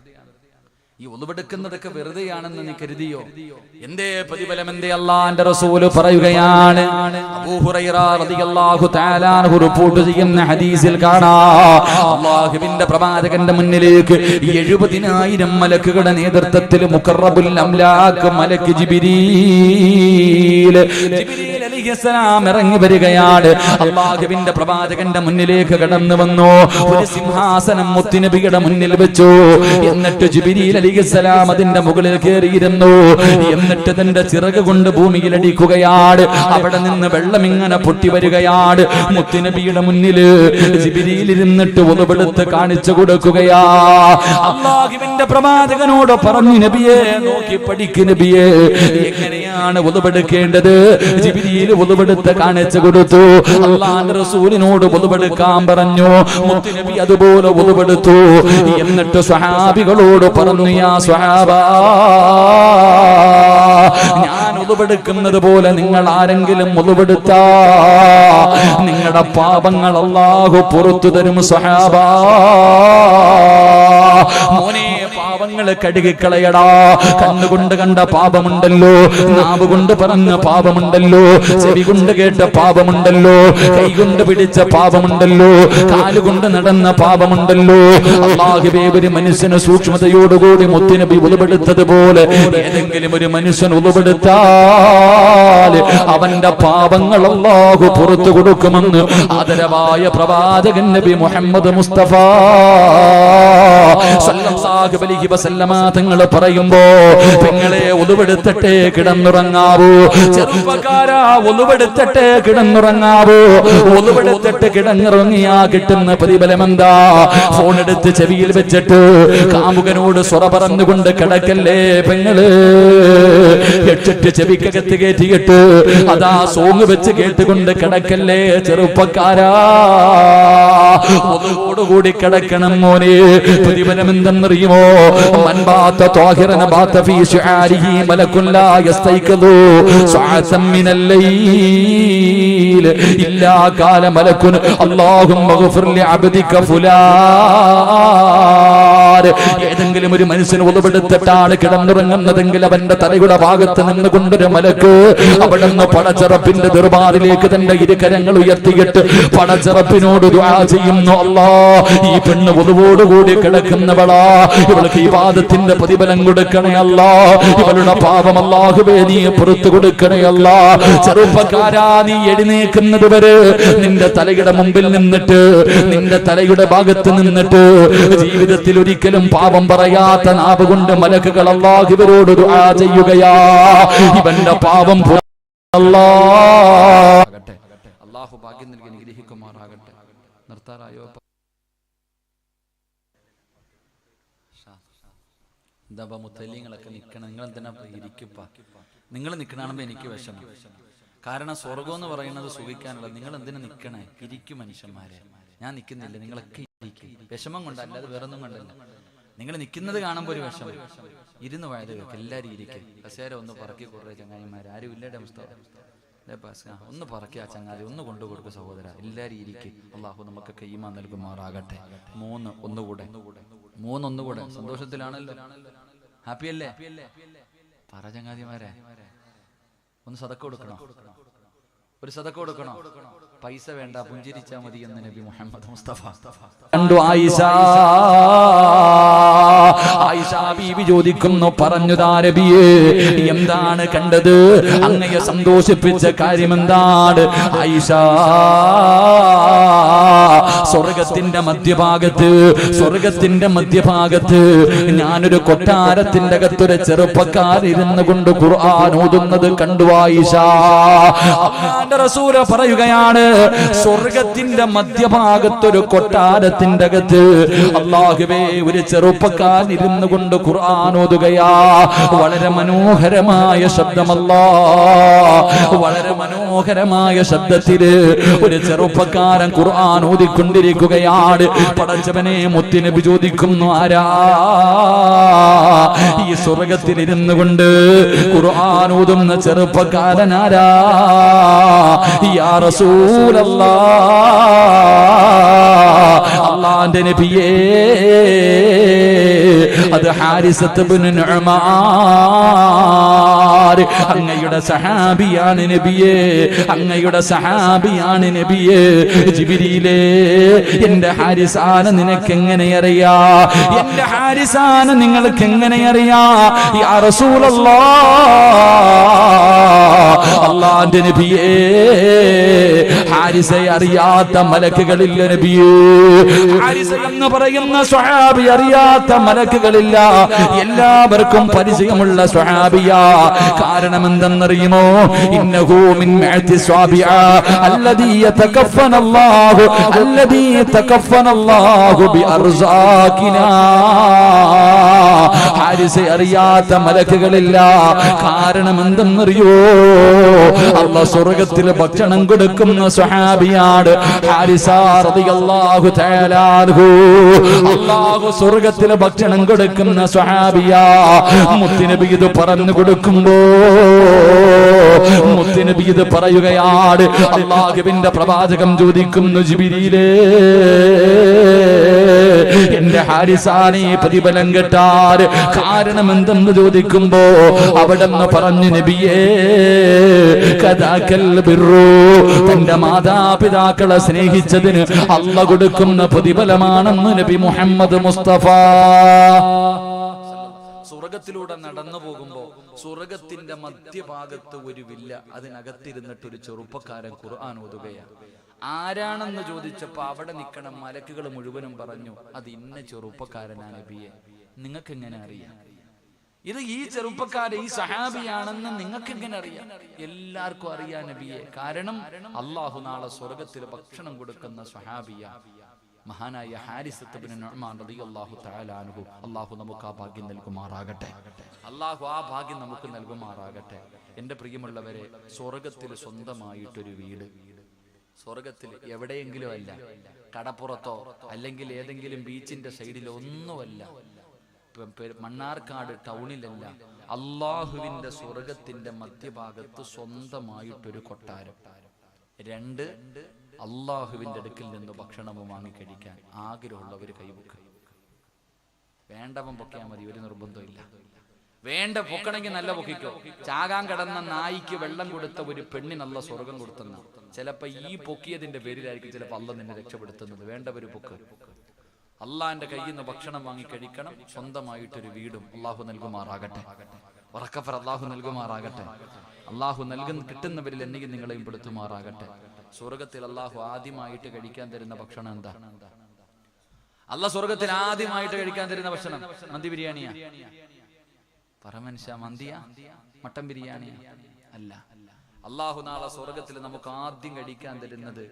ഈ ഒതുവെടുക്കുന്നതൊക്കെ വെറുതെയാണെന്ന് നീ കരുതിയോ? എന്തേ പ്രതിഫലം? എന്തേ? അല്ലാഹുവിന്റെ റസൂൽ പറയുകയാണ്. അബൂ ഹുറൈറ റളിയല്ലാഹു തആല അൻഹു റിപ്പോർട്ട് ചെയ്യുന്ന ഹദീസിൽ കാണാം, അല്ലാഹുവിന്റെ പ്രവാചകന്റെ മുന്നിലേക്ക് 70,000 മലക്കുകളുടെ നേതൃത്വത്തിൽ മുഖറബുൽ അംലാക്ക് മലക്ക് ജിബ്രീൽ അലൈഹിസ്സലാം ഇറങ്ങി വരികയാണ്. അല്ലാഹുവിന്റെ പ്രവാചകന്റെ മുന്നിലേക്ക് കടന്നു വന്നു. ഒരു സിംഹാസനം മുത്തുനബിയുടെ മുന്നിൽ വെച്ചു. എന്നിട്ട് ജിബ്രീൽ അലൈഹിസ്സലാം അതിന്റെ മുകളിൽ കയറിയിരുന്നു. എന്നിട്ട് തന്റെ ചിറക് കൊണ്ട് ഭൂമിയിൽ അടിക്കുകയാണ്. അവിടെ നിന്ന് വെള്ളം ഇങ്ങനെ പൊട്ടി വരികയാണ്. മുത്തുനബിയുടെ മുന്നിൽ ജിബ്രീൽ ഇരുന്നിട്ട് ഒതുവെടുത്ത് കാണിച്ചു കൊടുക്കുകയാ. അല്ലാഹുവിന്റെ പ്രവാചകനോട് പറഞ്ഞു, നബിയെ നോക്കി പഠിക്ക് നബിയെ, എങ്ങനെയാ എങ്ങനെയാണ് വുളുവെടുക്കേണ്ടത് ജിബ്രീൽ വുളുവെടുത്ത് കാണിച്ചു കൊടുത്തു. അല്ലാഹുവിന്റെ റസൂലിനോട് വുളുവെടുക്കാൻ പറഞ്ഞു. മുത്തുനബി അതുപോലെ വുളുവെടുത്തു. എന്നിട്ട് സ്വഹാബികളോട് പറഞ്ഞു, യാ സ്വഹാബാ, ഞാൻ വുളുവെടുക്കുന്നത് പോലെ നിങ്ങൾ ആരെങ്കിലും വുളുവെടുത്താ നിങ്ങളുടെ പാപങ്ങൾ അല്ലാഹു പുറത്തു തരും സ്വഹാബാ. മോനെ, പാപങ്ങൾ കഴുകിക്കളയടാ. കണ്ണുകൊണ്ട് കണ്ട പാപമുണ്ടല്ലോ, നാവ് കൊണ്ട് പറഞ്ഞ പാപമുണ്ടല്ലോ, ചെവി കൊണ്ട് കേട്ട പാപമുണ്ടല്ലോ, കൈകൊണ്ട് പിടിച്ച പാപമുണ്ടല്ലോ, കാലുകൊണ്ട് നടന്ന പാപമുണ്ടല്ലോ. അല്ലാഹുവേ, ഒരു മനുഷ്യന് സൂക്ഷ്മതയോടുകൂടി മുത്തുനബി ഉളവെടുത്തതുപോലെ ഏതെങ്കിലും ഒരു മനുഷ്യൻ ഉളവെടുത്താൽ അവന്റെ പാപങ്ങൾ അല്ലാഹു പുറത്തു കൊടുക്കുമെന്ന് ആദരവായ പ്രവാചകൻ നബി മുഹമ്മദ് മുസ്തഫ സല്ലല്ലാഹു അലൈഹി വസല്ലമ തങ്ങൾ പറയുമ്പോ, പെങ്ങളെ ഉളുവെടുത്തിട്ടേ കിടന്നുറങ്ങാവൂ, ചെറുപ്പക്കാരാ ഉളുവെടുത്തിട്ടേ കിടന്നുറങ്ങാവൂ. ഉളുവെടുത്തിട്ട് കിടന്നുറങ്ങിയാ കിട്ടുന്ന പ്രതിഫലം എന്താ? ഫോൺ എടുത്ത് ചെവിയിൽ വെച്ചിട്ട് കാമുകനോട് സ്വറ പറഞ്ഞുകൊണ്ട് കിടക്കല്ലേ പെങ്ങള്. എട്ടിട്ട് ചെവിക്കകത്ത് കയറ്റിയിട്ട് അതാ സോങ് വെച്ച് കേട്ടുകൊണ്ട് കിടക്കല്ലേ ചെറുപ്പക്കാരാ. ഒന്നുകൂടി കിടക്കണം മോനെ. പ്രതിഫലം എന്തെന്നറിയുമോ? മൻബാത്ത ത്വാഹിറന ബാത ഫീ ശുആരിഹി മലകുൻ ലാ യസ്തൈഖദു സഅതൻ മിനൽ ലൈൽ ഇല്ലാ ഖാല മലകുൻ അല്ലാഹുമ്മ ഗ്ഫിർ ലി അബ്ദിക ഫുലാൻ. ഏതെങ്കിലും ഒരു മനുഷ്യന് ഉളവെടുത്തിട്ടാണ് കിടന്നുറങ്ങുന്നതെങ്കിൽ അവന്റെ തലയുടെ ഭാഗത്ത് നിന്നുകൊണ്ടൊരു മലക്ക് അവിടെ നിന്ന് പടച്ചറപ്പിന്റെ ദർബാറിലേക്ക് തന്റെ ഇരുകരങ്ങൾ ഉയർത്തിയിട്ട് പടച്ചറപ്പിനോട് ദുആ ചെയ്യുന്നു, അല്ലാ, ഈ പെണ്ണ് ഉളവോടുകൂടി കിടക്കുന്നവളാ, ഇവൾക്ക് ഇബാദത്തിന്റെ പ്രതിഫലം കൊടുക്കണേ അല്ലാ, ഇവളുടെ പാപം അല്ലാഹുവേ നീ പുറത്തു കൊടുക്കണേ അല്ലാ. ചെറുപ്പക്കാരാ, നീ എഴുന്നേക്കുന്നത് വരെ നിന്റെ തലയുടെ മുമ്പിൽ നിന്നിട്ട്, നിന്റെ തലയുടെ ഭാഗത്ത് നിന്നിട്ട് ജീവിതത്തിൽ ഒരിക്കലും പാപം പറയാത്ത നാവ് കൊണ്ട് മലക്കുകൾ അല്ലാഹുവിനോട് ദുആ ചെയ്യുകയാ. ഇവന്റെ പാപം അല്ലാഹു ഭാഗ്യം നൽകി അനുഗ്രഹിക്കുമാറാകട്ടെ. നിർത്താറായോ? എന്താ മുത്തല്ലിങ്ങളൊക്കെ നിൽക്കണം? നിങ്ങൾ എന്തിനാ ഇരിക്കുപ്പ? നിങ്ങൾ നിൽക്കണാകുമ്പോ എനിക്ക് വിഷമം. കാരണം സ്വർഗം എന്ന് പറയുന്നത് സുഖിക്കാനുള്ള. നിങ്ങൾ എന്തിനാ നിൽക്കണേ? ഇരിക്കും മനുഷ്യന്മാരെ. ഞാൻ നിൽക്കുന്നില്ല, നിങ്ങളൊക്കെ ഇരിക്കും. വിഷമം കൊണ്ടല്ല, അത് വേറൊന്നും കൊണ്ടല്ല. നിങ്ങൾ നിൽക്കുന്നത് കാണുമ്പോൾ ഒരു വിഷമം. ഇരുന്ന് വയത് കേൾക്ക്, എല്ലാവരും ഇരിക്കും. കസേര ഒന്ന് പറക്കി കുറേ ചങ്ങായിമാർ ആരും ഇല്ലേടെ പുസ്തകം ഒന്ന് പറക്കിയ ചങ്ങാതി ഒന്ന് കൊണ്ടു കൊടുക്കുക സഹോദര. എല്ലാവരും ഇരിക്കും. അല്ലാഹു നമുക്കൊക്കെ ഈമാൻ നൽകുമാറാകട്ടെ. ഒന്നുകൂടെ സന്തോഷത്തിലാണല്ലോ? ഹാപ്പി അല്ലേ? പറ ചങ്ങാതിമാരെ, ഒന്ന് സദക്ക കൊടുക്കണോ? ഒരു സദക്ക കൊടുക്കണോ? പൈസ വേണ്ട, പുഞ്ചിരിച്ചാ മതി എന്ന് നബി മുഹമ്മദ് മുസ്തഫ. കണ്ടു ആയിഷ ബീവി ചോദിക്കുന്നു, പറഞ്ഞുതാ നബിയേ, എന്താണ് കണ്ടത്? അങ്ങയെ സന്തോഷിപ്പിച്ച കാര്യം എന്താണ്? ആയിഷ, സ്വർഗത്തിന്റെ മധ്യഭാഗത്ത് ഞാനൊരു കൊട്ടാരത്തിന്റെ അകത്തൊരു ചെറുപ്പക്കാരിരുന്നു കൊണ്ട് ഖുർആൻ ഓതുന്നത് കണ്ടു ആയിഷ. അല്ലാഹുവിന്റെ റസൂൽ പറയുകയാണ്, സ്വർഗത്തിന്റെ മധ്യഭാഗത്തൊരു കൊട്ടാരത്തിന്റെ അകത്ത് അല്ലാഹുവേ ഒരു ചെറുപ്പക്കാരൻ ഇരുന്നു കൊണ്ട് ഖുർആൻ ഓതുകയാ. വളരെ മനോഹരമായ ശബ്ദമല്ലാ, വളരെ മനോഹരമായ ശബ്ദത്തില് ഒരു ചെറുപ്പക്കാരൻ ഖുർആൻ ഓതിക്കൊണ്ടിരിക്കുകയാണ്. പടച്ചവനെ, മുത്തുനബി ചോദിക്കുന്നു, ആരാ ഈ സ്വർഗത്തിൽ ഇരുന്നു കൊണ്ട് ഖുർആൻ ഓതുന്ന ചെറുപ്പക്കാരൻ? ആരാ? യാ റസൂലല്ലാഹ്, അല്ലാഹുവിന്റെ നബിയേ, അത് ഹാരിസത്ത് ഇബ്നു നുഅ്മാൻ, അങ്ങയുടെ സഹാബിയാണ് നബിയേ, അങ്ങയുടെ സഹാബിയാണ് നബിയേ. ജിബ്രീലേ, എന്റെ ഹാരിസാന നിനക്ക് എങ്ങനെ അറിയാ? എന്റെ ഹാരിസാന നിങ്ങൾക്ക് എങ്ങനെ അറിയാ? യാ റസൂലല്ലാഹ്, അല്ലാഹുവിന്റെ നബിയേ, ഹാരിസയെ അറിയാത്ത മലക്കുകളില്ല നബിയേ. ഹാരിസ എന്ന് പറയുന്ന സ്വഹാബി അറിയാത്ത മലക്കുകളില്ല. എല്ലാവർക്കും പരിചയമുള്ള സ്വഹാബിയാ. കാരണം എന്തെന്നറിയുമോ? ഇന്നഹു മിൻ ഇഅ്തിസ്വാബിഅ അല്ലദീ യതകഫനല്ലാഹു ബിഅർസാഖിനാ. ഹാരിസെ അറിയാത്ത മലക്കുകളില്ല. കാരണം എന്തെന്നറിയോ? അല്ലാഹു സ്വർഗ്ഗത്തിൽ ഭക്ഷണം കൊടുക്കുന്ന സ്വഹാബിയാണ് ഹാരിസ റളിയല്ലാഹു തആല അൻഹു. അല്ലാഹു സ്വർഗ്ഗത്തിൽ ഭക്ഷണം കൊടുക്കുന്ന സ്വഹാബിയാ. മുത്തുനബി ഇത് പറഞ്ഞു കൊടുക്കുമ്പോ മുത്തുനബി ഇത് പറയുകയാണ്. അല്ലാഹുവിന്റെ പ്രവാചകം ചോദിക്കുന്നു, ജിബ്രീലേ, എന്റെ ഹാരിസാനെ പ്രതിഫലം കിട്ടാൻ കാരണം എന്തെന്ന് ചോദിക്കുമ്പോ അവിടെന്ന് പറഞ്ഞു, നബിയേ, കദാകൽ ബിർറു, തന്റെ മാതാപിതാക്കളെ സ്നേഹിച്ചതിന് അല്ലാഹു കൊടുക്കുന്ന പ്രതിഫലമാണെന്ന് നബി മുഹമ്മദ് മുസ്തഫ. സ്വർഗത്തിലൂടെ നടന്നു പോകുമ്പോ സ്വർഗത്തിന്റെ മധ്യഭാഗത്ത് ഒരു വില്ല, അതിനകത്തിരുന്നിട്ട് ഒരു ചെറുപ്പക്കാരൻ ഖുർആൻ ഓതുകയാണ്. ആരാണെന്ന് ചോദിച്ചപ്പോ അവിടെ നിൽക്കണ മലക്കുകൾ മുഴുവനും പറഞ്ഞു, അത് ഇന്ന ചെറുപ്പക്കാരനാ നബിയെ. നിങ്ങൾക്ക് എങ്ങനെ അറിയാം? ഇത് ഈ ചെറുപ്പക്കാരൻ ഈ സഹാബിയാണെന്ന് നിങ്ങൾക്ക് എങ്ങനെ അറിയാം? എല്ലാവർക്കും അറിയാം നബിയെ. കാരണം അള്ളാഹു നാളെ സ്വർഗത്തിൽ ഭക്ഷണം കൊടുക്കുന്ന സഹാബിയ മഹാനായ ഹാരിസത്ത് ഇബ്നു നുഅ്മാൻ റളിയല്ലാഹു തആല അൻഹു. അല്ലാഹു നമുക്ക് ആ ഭാഗ്യം നൽകുമാറാകട്ടെ. അല്ലാഹു ആ ഭാഗ്യം നമുക്ക് നൽകുമാറാകട്ടെ. എൻ്റെ പ്രിയമുള്ളവരെ, സ്വർഗത്തിൽ സ്വന്തമായിട്ടൊരു വീട്, സ്വർഗത്തിൽ എവിടെയെങ്കിലും അല്ല, കടപ്പുറത്തോ അല്ലെങ്കിൽ ഏതെങ്കിലും ബീച്ചിന്റെ സൈഡിലോ ഒന്നുമല്ല, മണ്ണാർക്കാട് ടൗണിലല്ല, അള്ളാഹുവിന്റെ സ്വർഗത്തിന്റെ മധ്യഭാഗത്ത് സ്വന്തമായിട്ടൊരു കൊട്ടാരം. 2, അള്ളാഹുവിന്റെ അടുക്കിൽ നിന്ന് ഭക്ഷണവും വാങ്ങിക്കഴിക്കാൻ ആഗ്രഹമുള്ളവർ കൈവക്ക്. വേണ്ടവൻ പൊക്കിയാൽ മതി, ഒരു നിർബന്ധമില്ല. വേണ്ട പൊക്കണമെങ്കിൽ നല്ല പൊക്കിക്കോ. ചാകാൻ കിടന്ന നായിക്ക് വെള്ളം കൊടുത്ത ഒരു പെണ്ണിനല്ല സ്വർഗം കൊടുത്തുന്ന. ചിലപ്പോ ഈ പൊക്കിയതിന്റെ പേരിലായിരിക്കും ചിലപ്പോ അല്ല നിന്നെ രക്ഷപ്പെടുത്തുന്നത്. വേണ്ടവര് പൊക്ക്. അള്ളാന്റെ കയ്യിൽ നിന്ന് ഭക്ഷണം വാങ്ങി കഴിക്കണം. സ്വന്തമായിട്ടൊരു വീടും അള്ളാഹു നൽകുമാറാകട്ടെ. ഉറക്കപ്പറ അള്ളാഹു നൽകുമാറാകട്ടെ. അള്ളാഹു കിട്ടുന്നവരിൽ എന്നെയും നിങ്ങളെയും പെടുത്തുമാറാകട്ടെ. സ്വർഗത്തിൽ അള്ളാഹു ആദ്യമായിട്ട് കഴിക്കാൻ തരുന്ന ഭക്ഷണം എന്താ? അള്ളാഹ് സ്വർഗത്തിൽ ആദ്യമായിട്ട് കഴിക്കാൻ തരുന്ന ഭക്ഷണം മന്തി ബിരിയാണിയാ? പറ മനുഷ്യ, മന്തിയാ? മട്ടൻ ബിരിയാണിയാ? അല്ല. അള്ളാഹു നാളെ സ്വർഗത്തിൽ നമുക്ക് ആദ്യം കഴിക്കാൻ തരുന്നത്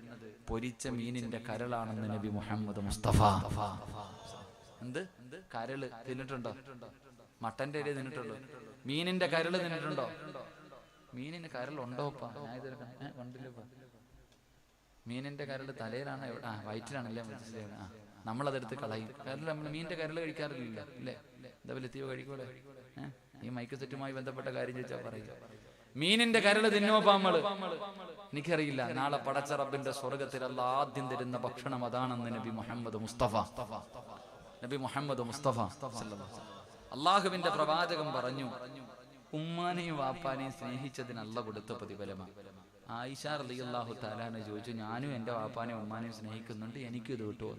പൊരിച്ച മീനിന്റെ കരളാണെന്ന് നബി മുഹമ്മദ് മുസ്തഫ. എന്ത് കരള് തിന്നിട്ടുണ്ടോ? മട്ടന്റെ ഇല തിന്നിട്ടുണ്ടോ? മീനിന്റെ കരള് തിന്നിട്ടുണ്ടോ? മീനിന് കരളുണ്ടോപ്പാ? കണ്ടില്ലപ്പാ. മീനിന്റെ കരള് തലയിലാണ്, വയറ്റിലാണല്ലേ? നമ്മളതെടുത്ത് കളയും. കരൾ മീനിന്റെ കരള് കഴിക്കാറില്ല അല്ലേ? എന്താ വലിയ കഴിക്കൂടെ? ഈ മൈക്ക് സെറ്റുമായി ബന്ധപ്പെട്ട കാര്യം ചോദിച്ചാൽ പറയും. മീനിന്റെ കരള് തിന്നോപ്പാ നമ്മള്? എനിക്കറിയില്ല. നാളെ പടച്ച റബ്ബിന്റെ സ്വർഗത്തിൽ അല്ലാഹ് ആദ്യം തരുന്ന ഭക്ഷണം അതാണെന്ന് നബി മുഹമ്മദ് മുസ്തഫ. നബി മുഹമ്മദ് മുസ്തഫ അള്ളാഹുവിന്റെ പ്രവാചകൻ പറഞ്ഞു, ഉമ്മാനെയും വാപ്പാനെയും സ്നേഹിച്ചതിന് അല്ലാഹ് കൊടുത്ത പ്രതിഫലമാണ്. ആയിഷ റളിയല്ലാഹു തആല ചോദിച്ചു, ഞാനും എന്റെ വാപ്പാനെയും ഉമ്മാനെയും സ്നേഹിക്കുന്നുണ്ട്, എനിക്കും ഇത് കിട്ടുമോ?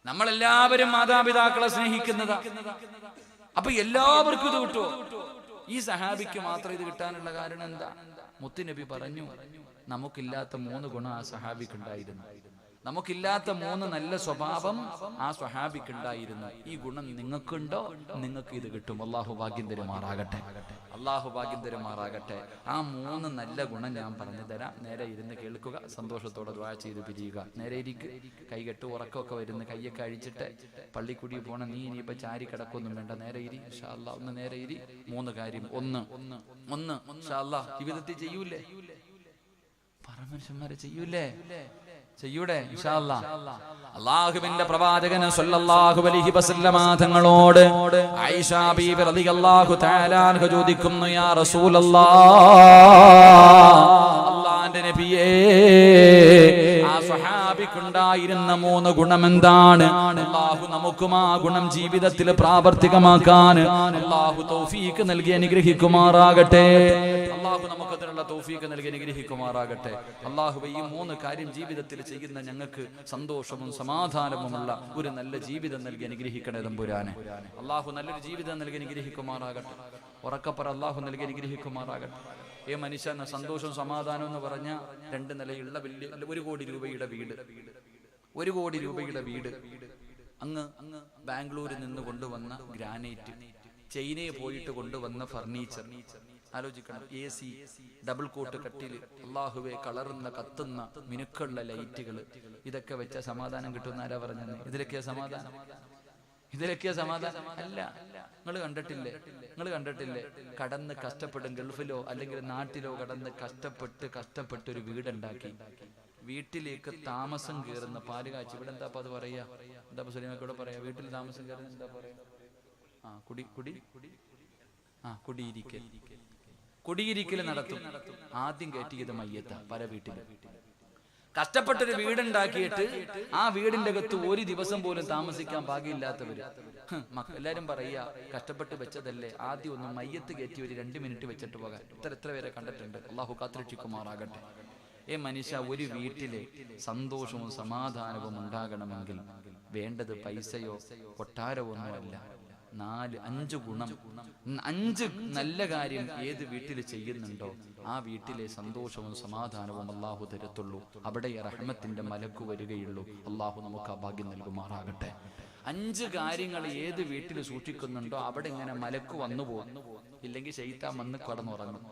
നമ്മളെല്ലാവരും മാതാപിതാക്കളെ സ്നേഹിക്കുന്നതാ. അപ്പൊ എല്ലാവർക്കും ഇത് കിട്ടുമോ? ഈ സഹാബിക്ക് മാത്രം ഇത് കിട്ടാനുള്ള കാരണം എന്താ? മുത്തുനബി പറഞ്ഞു, നമുക്കില്ലാത്ത 3 ഗുണം ആ സഹാബിക്കുണ്ടായിരുന്നു. നമുക്കില്ലാത്ത 3 നല്ല സ്വഭാവം ആ സ്വഹാബിക്കുണ്ടായിരുന്നു. ഈ ഗുണം നിങ്ങൾക്കുണ്ടോ? നിങ്ങൾക്ക് ഇത് കിട്ടും. അല്ലാഹു ഭാഗ്യം തരുമാറാകട്ടെ. അല്ലാഹു ഭാഗ്യം തരുമാറാകട്ടെ. ആ 3 നല്ല ഗുണം ഞാൻ പറഞ്ഞു തരാം. നേരെ ഇരുന്ന് കേൾക്കുക, സന്തോഷത്തോടെ ദുആ ചെയ്ത് പിരിയുക. നേരെ ഇരിക്ക്. കൈകെട്ട് ഉറക്കമൊക്കെ വരുന്ന കൈയൊക്കെ അഴിച്ചിട്ട് പള്ളിക്കുടി പോണ നീ ഇനിയിപ്പോ ചാരി കിടക്കൊന്നും വേണ്ട. നേരെ ഇരി ഇൻഷാ അല്ലാഹ്. ഒന്ന് നേരെ ഇരി. 3 കാര്യം. ഒന്ന് ഇൻഷാ അല്ലാഹ് ജീവിതത്തിൽ ചെയ്യൂലേ? പരമനുഷ്യന്മാരെ ചെയ്യൂലേ? ചെയ്യൂടെ ഇൻഷാ അല്ലാഹ്. അല്ലാഹുവിന്റെ പ്രവാചകൻ സ്വല്ലല്ലാഹു അലൈഹി വസല്ലമ തങ്ങളോട് ആയിഷ ബീബി റളിയല്ലാഹു തആല അൻഹ ചോദിക്കുന്നു, യാ റസൂലല്ലാഹ്, അല്ലാഹുവിന്റെ നബിയേ, ആ സ്വഹാബിക്കുണ്ടായിരുന്ന 3 ഗുണം എന്താണ്? അല്ലാഹു നമുക്കും ആ ഗുണം ജീവിതത്തിൽ പ്രാവർത്തികമാക്കാൻ അല്ലാഹു തൗഫീഖ് നൽകി അനുഗ്രഹിക്കുമാറാകട്ടെ. അല്ലാഹു നമുക്ക് അതിനുള്ള തൗഫീഖ് നൽകി അനുഗ്രഹിക്കുമാറാകട്ടെ. അല്ലാഹു ഈ 3 കാര്യം ജീവിതത്തിൽ ചെയ്യുന്ന ഞങ്ങൾക്ക് സന്തോഷവും സമാധാനവുമുള്ള ഒരു നല്ല ജീവിതം നൽകി അനുഗ്രഹിക്കണേ തമ്പുരാനെ. അല്ലാഹു നല്ലൊരു ജീവിതം നൽകി അനുഗ്രഹിക്കുമാറാകട്ടെ. ഉറക്കപ്പറ അല്ലാഹു നൽകി അനുഗ്രഹിക്കുമാറാകട്ടെ. മനുഷ്യന് സന്തോഷവും സമാധാനം എന്ന് പറഞ്ഞ 2 നിലയുള്ള വലിയ 1 കോടി രൂപയുടെ വീട്, 1 കോടി രൂപയുടെ വീട് അങ്ങ് ബാംഗ്ലൂരിൽ നിന്ന് കൊണ്ടുവന്ന ഗ്രാനൈറ്റ് ചൈനയെ പോയിട്ട് കൊണ്ടുവന്ന ഫർണിച്ചർ ആലോചിക്കണം. AC, ഡബിൾ കോട്ട് കട്ടില്, അല്ലാഹുവേ കളറുന്ന കത്തുന്ന മിനുക്കുള്ള ലൈറ്റുകൾ, ഇതൊക്കെ വെച്ച സമാധാനം കിട്ടുന്ന ആരാ പറഞ്ഞത്? ഇതിലൊക്കെയാ സമാധാനം? ഇതിലൊക്കെയാ സമാധാനം? അല്ല. നിങ്ങൾ കണ്ടിട്ടില്ലേ കടന്ന് കഷ്ടപ്പെടും ഗൾഫിലോ അല്ലെങ്കിൽ നാട്ടിലോ കടന്ന് കഷ്ടപ്പെട്ട് ഒരു വീടുണ്ടാക്കി വീട്ടിലേക്ക് താമസം കയറുന്ന പാല് കാച്ചി. ഇവിടെ എന്താ അത് പറയാ? എന്താ സുലൈമാനോട് പറയാ? വീട്ടിൽ താമസം കയറുന്ന എന്താ പറയാ? കുടിയിരിക്കൽ നടത്തും. ആദ്യം കയറ്റിയത് മയ്യത്ത പല വീട്ടിലും. കഷ്ടപ്പെട്ടൊരു വീടുണ്ടാക്കിയിട്ട് ആ വീടിന്റെ അകത്ത് ഒരു ദിവസം പോലും താമസിക്കാൻ ഭാഗ്യമില്ലാത്തവര് എല്ലാരും പറയാ കഷ്ടപ്പെട്ട് വെച്ചതല്ലേ, ആദ്യം ഒന്ന് മയ്യത്ത് കയറ്റി ഒരു 2 മിനിറ്റ് വെച്ചിട്ട് പോകാൻ. എത്ര പേരെ കണ്ടിട്ടുണ്ട്. അള്ളാഹു കാത്തുരക്ഷിക്കുമാറാകട്ടെ. മനുഷ്യ, ഒരു വീട്ടിലെ സന്തോഷവും സമാധാനവും ഉണ്ടാകണമെങ്കിൽ വേണ്ടത് പൈസയോ കൊട്ടാരമോ ഒന്നുമല്ല. 4-5 ഗുണം, 5 നല്ല കാര്യം ഏത് വീട്ടിൽ ചെയ്യുന്നുണ്ടോ ആ വീട്ടിലെ സന്തോഷവും സമാധാനവും അള്ളാഹു തരത്തുള്ളൂ. അവിടെ റഹ്മത്തിന്റെ മലക്ക് വരികയുള്ളൂ. അള്ളാഹു നമുക്ക് ആ ഭാഗ്യം നൽകുമാറാകട്ടെ. 5 കാര്യങ്ങൾ ഏത് വീട്ടിൽ സൂക്ഷിക്കുന്നുണ്ടോ അവിടെ ഇങ്ങനെ മലക്ക് വന്നു പോകും. ഇല്ലെങ്കിൽ ശൈത്താൻ വന്ന് കടന്നുറങ്ങും.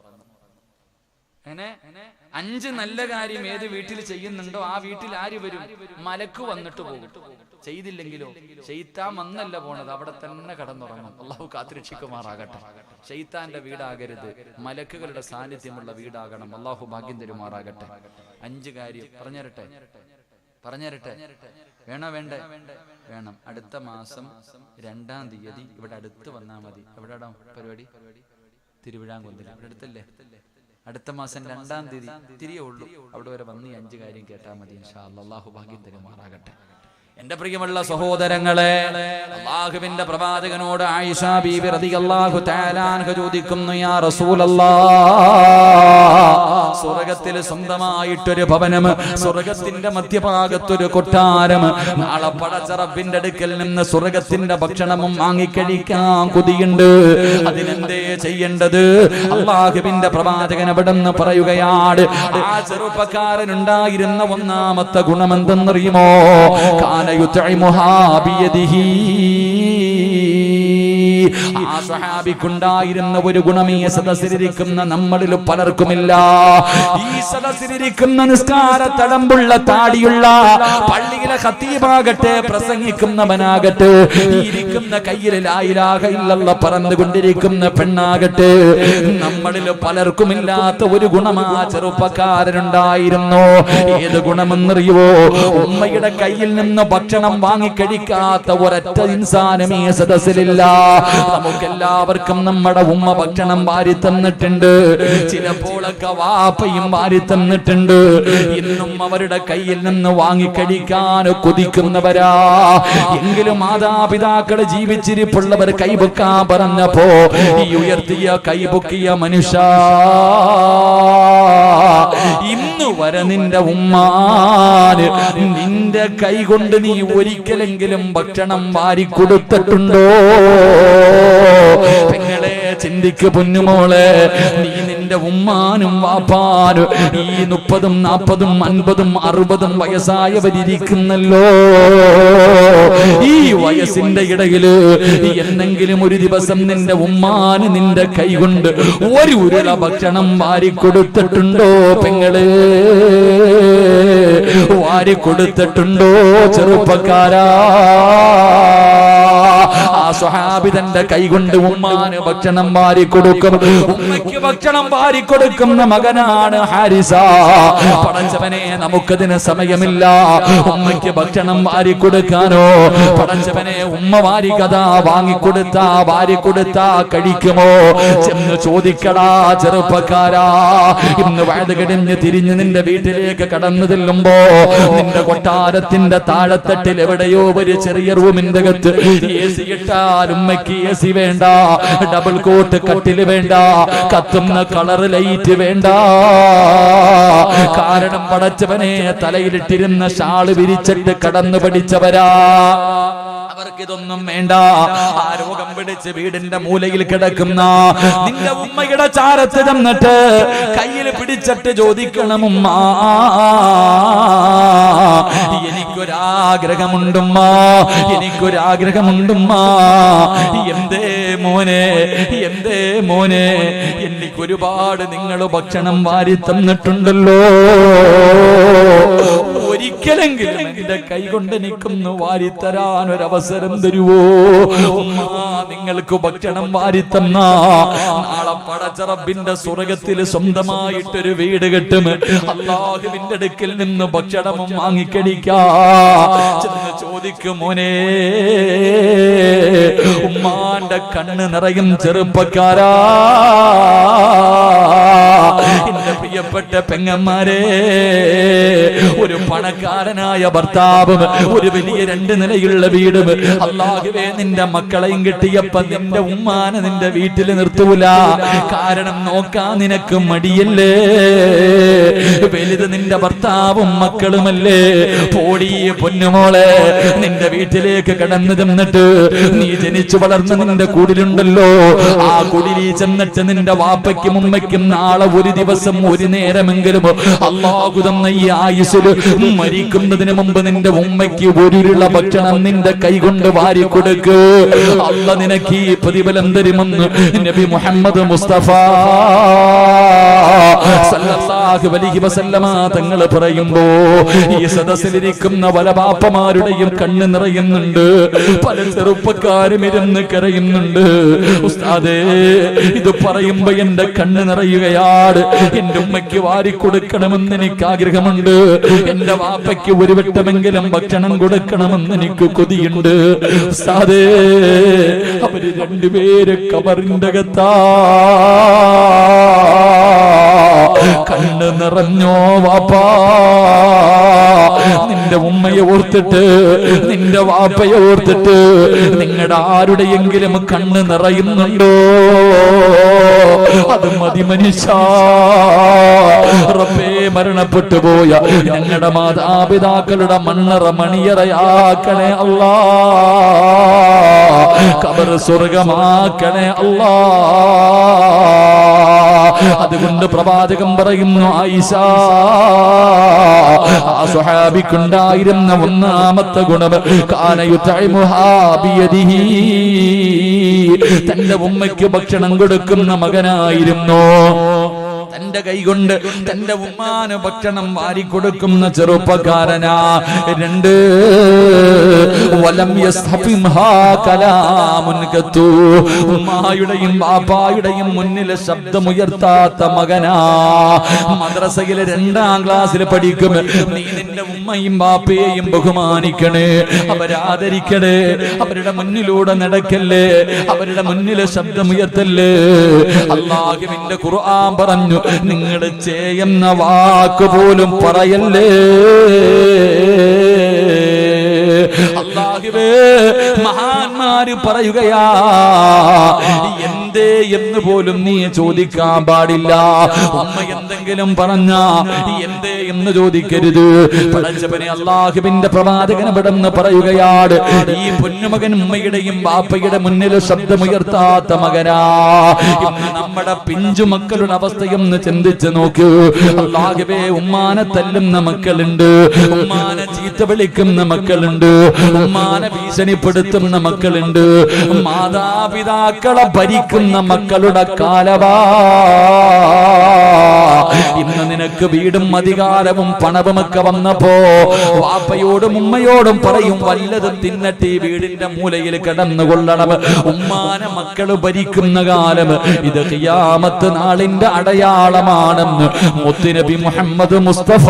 അങ്ങനെ 5 നല്ല കാര്യം ഏത് വീട്ടിൽ ചെയ്യുന്നുണ്ടോ ആ വീട്ടിൽ ആര് വരും? മലക്ക് വന്നിട്ട് പോകും. ചെയ്തില്ലെങ്കിലോ ശൈത്താൻ വന്നല്ല പോണത്, അവിടെ തന്നെ കടന്നുറങ്ങും. അള്ളാഹു കാത്തുരക്ഷിക്കുമാറാകട്ടെ. ശൈത്താന്റെ വീടാകരുത്, മലക്കുകളുടെ സാന്നിധ്യമുള്ള വീടാകണം. അള്ളാഹു ഭാഗ്യം തരുമാറാകട്ടെ. 5 കാര്യം പറഞ്ഞുതരട്ടെ. വേണോ? വേണം. അടുത്ത മാസം 2-ാം തീയതി ഇവിടെ അടുത്ത് വന്നാൽ മതി. എവിടെയാണോ പരിപാടി? തിരുവിഴാംകുന്നിൽ. ഇവിടെ അടുത്തല്ലേ? അടുത്ത മാസം 2-ാം തീയതി തിരികെ ഉള്ളൂ. അവിടെ വരെ വന്ന് 5 കാര്യം കേട്ടാൽ മതി. ഇൻഷാ അല്ലാഹ്. അല്ലാഹു ഭാഗ്യം തരുമാറാകട്ടെ. എന്റെ പ്രിയമുള്ള സഹോദരങ്ങളെ, അല്ലാഹുവിന്റെ പ്രവാചകനോട് ആയിഷ ബീവി റളിയല്ലാഹു തആല അൻഹ ചോദിക്കുന്നു, യാ റസൂലല്ലാഹ്, സ്വർഗ്ഗത്തിൽ സ്വന്തമായിട്ടൊരു ഭവനം, സ്വർഗ്ഗത്തിന്റെ മധ്യഭാഗത്തൊരു കൊട്ടാരം, നാളെ പടച്ച റബ്ബിന്റെ അടുക്കൽ നിന്ന് സ്വർഗ്ഗത്തിന്റെ ഭക്ഷണവും വാങ്ങിക്കഴിക്കാൻ കൊതിയുണ്ട്. അതിനെന്തേ ചെയ്യേണ്ടത്? അല്ലാഹുവിന്റെ പ്രവാചകൻ അവിടെന്ന് പറയുകയാണ്, ആ ചെറുപ്പക്കാരനുണ്ടായിരുന്ന ഒന്നാമത്തെ ഗുണം എന്തെന്നറിയുമോ? ആ സ്വഹാബിക്കുണ്ടായിരുന്ന ഒരു ഗുണം ഈ സദസ്സിലിരിക്കുന്ന നമ്മളിൽ പലർക്കുമില്ല. ഈ സദസ്സിലിരിക്കുന്ന നിസ്കാര തടമ്പുള്ള താടിയുള്ള പള്ളിയിലെ ഖതീബാകട്ടെ, പ്രസംഗിക്കുന്നവനാകട്ടെ, ഇരിക്കുന്ന കയ്യിൽ ലാ ഇലാഹ ഇല്ലല്ലാഹ് പറഞ്ഞുകൊണ്ടിരിക്കുന്ന പെണ്ണാകട്ടെ, നമ്മളിൽ പലർക്കുമില്ലാത്ത ഒരു ഗുണം ആ ചെറുപ്പക്കാരനുണ്ടായിരുന്നു. ഏത് ഗുണമെന്നറിയുവോ? ഉമ്മയുടെ കയ്യിൽ നിന്ന് ഭക്ഷണം വാങ്ങിക്കഴിക്കാത്ത ഒരൊറ്റ ഇൻസാനും ഈ സദസ്സിലില്ല. നമുക്കെല്ലാവർക്കും നമ്മുടെ ഉമ്മ ഭക്ഷണം വാരി തന്നിട്ടുണ്ട്, ചിലപ്പോഴൊക്കെ വാപ്പയും വാരി തന്നിട്ടുണ്ട്. ഇന്നും അവരുടെ കയ്യിൽ നിന്ന് വാങ്ങിക്കഴിക്കാൻ കൊതിക്കുന്നവരാ. എങ്കിലും മാതാപിതാക്കൾ ജീവിച്ചിരിപ്പുള്ളവർ കൈപൊക്കാൻ പറഞ്ഞപ്പോ ഈ ഉയർത്തിയ കൈപൊക്കിയ മനുഷ്യ, ഇന്നു വരെ നിന്റെ ഉമ്മാന് നിന്റെ കൈ കൊണ്ട് നീ ഒരിക്കലെങ്കിലും ഭക്ഷണം വാരിക്കൊടുത്തിട്ടുണ്ടോ? പെങ്ങളെ, ചിന്തിക്ക് പൊന്നുമോളെ, നീ നിന്റെ ഉമ്മാനും വാപ്പാനും ഈ 30, 40, 50, 60 വയസ്സായവരിയ്ക്കുന്നല്ലോ. ഈ വയസ്സിന്റെ ഇടയില് എന്നെങ്കിലും ഒരു ദിവസം നിന്റെ ഉമ്മാന് നിന്റെ കൈ കൊണ്ട് ഒരു ഉരുള ഭക്ഷണം വാരിക്കൊടുത്തിട്ടുണ്ടോ? പെങ്ങളെ, വാരിക്കൊടുത്തിട്ടുണ്ടോ? ചെറുപ്പക്കാരാ, ആ സ്വഹാബി തന്റെ കൈകൊണ്ട് ഉമ്മാന് ഭക്ഷണം വാരിക്കൊടുക്കും. ഉമ്മയ്ക്ക് ഭക്ഷണം വാരിക്കൊടുക്കുന്ന മകനാണ് ഹാരിസ. പടച്ചവനെ, നമുക്കതിന് സമയമില്ല. ഉമ്മയ്ക്ക് ഭക്ഷണം വാരിക്കൊടുക്കാനോ? പടച്ചവനെ, ഉമ്മ വാരികഥ വാരിക്കൊടുത്താ കഴിക്കുമോ? ചെന്ന് ചോദിക്കടാ ചെറുപ്പക്കാരാ. ഇന്ന് വയത് കിടഞ്ഞ് തിരിഞ്ഞ് നിന്റെ വീട്ടിലേക്ക് കടന്നു ചെല്ലുമ്പോ നിന്റെ കൊട്ടാരത്തിന്റെ താഴത്തട്ടിൽ എവിടെയോ ഒരു ചെറിയ റൂമിന്റെ അകത്ത് AC ഇട്ടാൽ ഉമ്മയ്ക്ക് AC വേണ്ട, ഡബിൾ കോട്ട് കട്ടില് വേണ്ട, കത്തുന്ന കളർ ലൈറ്റ് വേണ്ട. കാരണം പടച്ചവനെ തലയിലിട്ടിരുന്ന ഷാള് വിരിച്ചിട്ട് കടന്നു പഠിച്ചവരാ. അവർക്കിതൊന്നും വേണ്ട. ആ രോഗം പിടിച്ച് വീടിന്റെ മൂലയിൽ കിടക്കുന്ന നിന്റെ ഉമ്മയുടെ ചാരത്ത് ചെന്നിട്ട് കയ്യിൽ പിടിച്ചിട്ട് ചോദിക്കണം, ഉമ്മ എനിക്കൊരാഗ്രഹമുണ്ടുമ്മ, എനിക്കൊരാഗ്രഹമുണ്ടുമ്മ. എന്തേ മോനെ, എന്തേ മോനെ, എനിക്കൊരുപാട് നിങ്ങൾ ഭക്ഷണം വാരി തന്നിട്ടുണ്ടല്ലോ, ഒരിക്കലെങ്കിലും എന്റെ കൈ കൊണ്ട് എനിക്കൊന്ന് വാരിത്തരാൻ ഒരവസരം തരുവോ? ഉമ്മ നിങ്ങൾക്ക് ഭക്ഷണം വാരിത്തന്ന നാളെ പടച്ച റബ്ബിന്റെ സ്വർഗത്തിൽ സ്വന്തമായിട്ടൊരു വീട് കെട്ടും, അല്ലാഹുവിന്റെ അടുക്കൽ നിന്ന് ഭക്ഷണവും വാങ്ങിക്കടിക്കാ. ചെന്ന് ചോദിക്കും, മോനെ. ഉമ്മാന്റെ കണ്ണ് നിറയും ചെറുപ്പക്കാരാ, എന്റെ പ്രിയപ്പെട്ട പെങ്ങന്മാരെ. ഒരു പണക്കാരനായ ഭർത്താവും ഒരു വലിയ 2 നിലയുള്ള വീടും, അല്ലാഹുവേ നിന്റെ മക്കളെയും കിട്ടിയപ്പോ നിന്റെ ഉമ്മാനെ നിന്റെ വീട്ടിൽ നിർത്തൂല. കാരണം നോക്കാൻ നിനക്ക് മടിയല്ലേ, വലുത് നിന്റെ ഭർത്താവും മക്കളുമല്ലേ. പോടി പൊന്നുമോളെ, നിന്റെ വീട്ടിലേക്ക് കടന്നു ചെന്നിട്ട് നീ ജനിച്ചു വളർന്ന നിന്റെ കുടിലുണ്ടല്ലോ, ആ കുടിലിൽ ചെന്നിട്ട് നിന്റെ വാപ്പയ്ക്കും ഉമ്മയ്ക്കും നാളെ ഒരു ദിവസം ഒരു നേരമെങ്കിലും അല്ലാഹു തന്ന ഈ ആയുസ്സിൽ മരിക്കുന്നതിന് മുമ്പ് നിന്റെ ഉമ്മയ്ക്ക് ഒരുള്ള ഭക്ഷണം നിന്റെ കൈകൊണ്ട് വാരി കൊടുക്ക്. അല്ലാഹു നിനക്ക് ഈ പ്രതിഫലം തരുമെന്ന് നബി മുഹമ്മദ് മുസ്തഫ സല്ലല്ലാഹു അലൈഹി വസല്ലമ തങ്ങൾ പറയുമ്പോ ഈ സദസ്സിലിരിക്കുന്ന പല ബാപ്പമാരുടെയും കണ്ണ് നിറയുന്നുണ്ട്, പല ചെറുപ്പക്കാരും ഇരുന്ന് കരയുന്നുണ്ട്. ഉസ്താദേ, ഇത് പറയുമ്പോ എന്റെ കണ്ണ് നിറയുകയാണ്. എന്റെ ഉമ്മയ്ക്ക് വാരി കൊടുക്കണമെന്ന് എനിക്ക് ആഗ്രഹമുണ്ട്, എന്റെ വാപ്പയ്ക്ക് ഒരു വട്ടമെങ്കിലും ഭക്ഷണം കൊടുക്കണമെന്ന് എനിക്ക് കൊതിയുണ്ട്. ഉസ്താദേ, അവര് 2 പേര് കബറിന്റെ അകത്താ. കണ്ണ് നിറഞ്ഞോ വാപ്പാ? നിന്റെ ഉമ്മയെ ഓർത്തിട്ട്, നിന്റെ വാപ്പയെ ഓർത്തിട്ട് നിങ്ങളുടെ ആരുടെയെങ്കിലും കണ്ണ് നിറയുന്നുണ്ടോ? അത് മതി മനുഷ്യ. റബ്ബേ, മരണപ്പെട്ടു പോയ ഞങ്ങളുടെ മാതാപിതാക്കളുടെ മണ്ണറ മണിയറയാക്കണേ അല്ലാ, ഖബർ സ്വർഗമാക്കണേ അല്ലാ. അതുകൊണ്ട് പ്രവാചകൻ പറയുന്നു, ആയിഷ, ആ സ്വഹാബിക്കുണ്ടായിരുന്ന ഒന്നാമത്തെ ഗുണം കാന യുതഇമുഹാ ബിയദിഹി, തന്റെ ഉമ്മയ്ക്ക് ഭക്ഷണം കൊടുക്കുന്ന മകനായിരുന്നു. തന്റെ കൈകൊണ്ട് തന്റെ ഉമ്മാന് ഭക്ഷണം വാരിക്കൊടുക്കുന്ന ചെറുപ്പക്കാരനാ. 2 വലം യസ്ഹഫിംഹാ കലാമുൻ കത്തു, ഉമ്മായുടെയും ബാപ്പായുടെയും മുന്നിൽ ശബ്ദമുയർത്താത്ത മകനാ. മദ്രസയിലെ 2ാം ക്ലാസ്സിൽ പഠിക്കും. നീ നിന്റെ ഉമ്മയും ബാപ്പയെയും ബഹുമാനിക്കണേ, അവരാദരിക്കണേ, അവരുടെ മുന്നിലൂടെ നടക്കല്ലേ, അവരുടെ മുന്നിൽ ശബ്ദമുയർത്തല്ലേ. അല്ലാഹുവിന്റെ ഖുർആൻ പറഞ്ഞു, നിങ്ങൾ ചെയ്യുന്ന വാക്ക് പോലും പറയല്ലേ. അല്ലാഹുവേ, മഹാന്മാര് പറയുകയാ, എന്തേ എന്ന് പോലും നീ ചോദിക്കാൻ പാടില്ല. ഉമ്മ എന്തെങ്കിലും പറഞ്ഞ എന്തേ എന്ന് ചോദിക്കരുത്. പടച്ചവനെ, അല്ലാഹുവിന്റെ പ്രവാചകൻ ഇവിടെന്ന് പറയുകയാണ്, ഈ പൊന്നുമകൻ ഉമ്മയുടെയും ബാപ്പയുടെ മുന്നിൽ ശബ്ദമുയർത്താത്ത മകനാ. ഇന്ന് നമ്മുടെ പിഞ്ചു മക്കളുടെ അവസ്ഥയൊന്ന് ചിന്തിച്ച് നോക്കൂ. അല്ലാഹുവേ, ഉമ്മാനെ തല്ലുന്ന മക്കളുണ്ട്, ഉമ്മാനെ ചീത്ത വിളിക്കുന്ന മക്കളുണ്ട്, ഉമ്മാനെ ഭീഷണിപ്പെടുത്തുന്ന മക്കളുണ്ട്, മാതാപിതാക്കളെ ഭരിക്കുന്ന മക്കളുടെ കാലവാ. ഇന്ന് നിനക്ക് വീടും അധികാരവും പണവുമൊക്കെ വന്നപ്പോ വാപ്പയോടും ഉമ്മയോടും പറയും, വല്ലതും തിന്നിട്ട് ഈ വീടിന്റെ മൂലയിൽ കിടന്നുകൊള്ളണം. ഉമ്മാനെ മക്കള് ഭരിക്കുന്ന കാലം ഇത് ഖിയാമത്ത് നാളിന്റെ അടയാളമാണെന്ന് മുത്തുനബി മുഹമ്മദ് മുസ്തഫ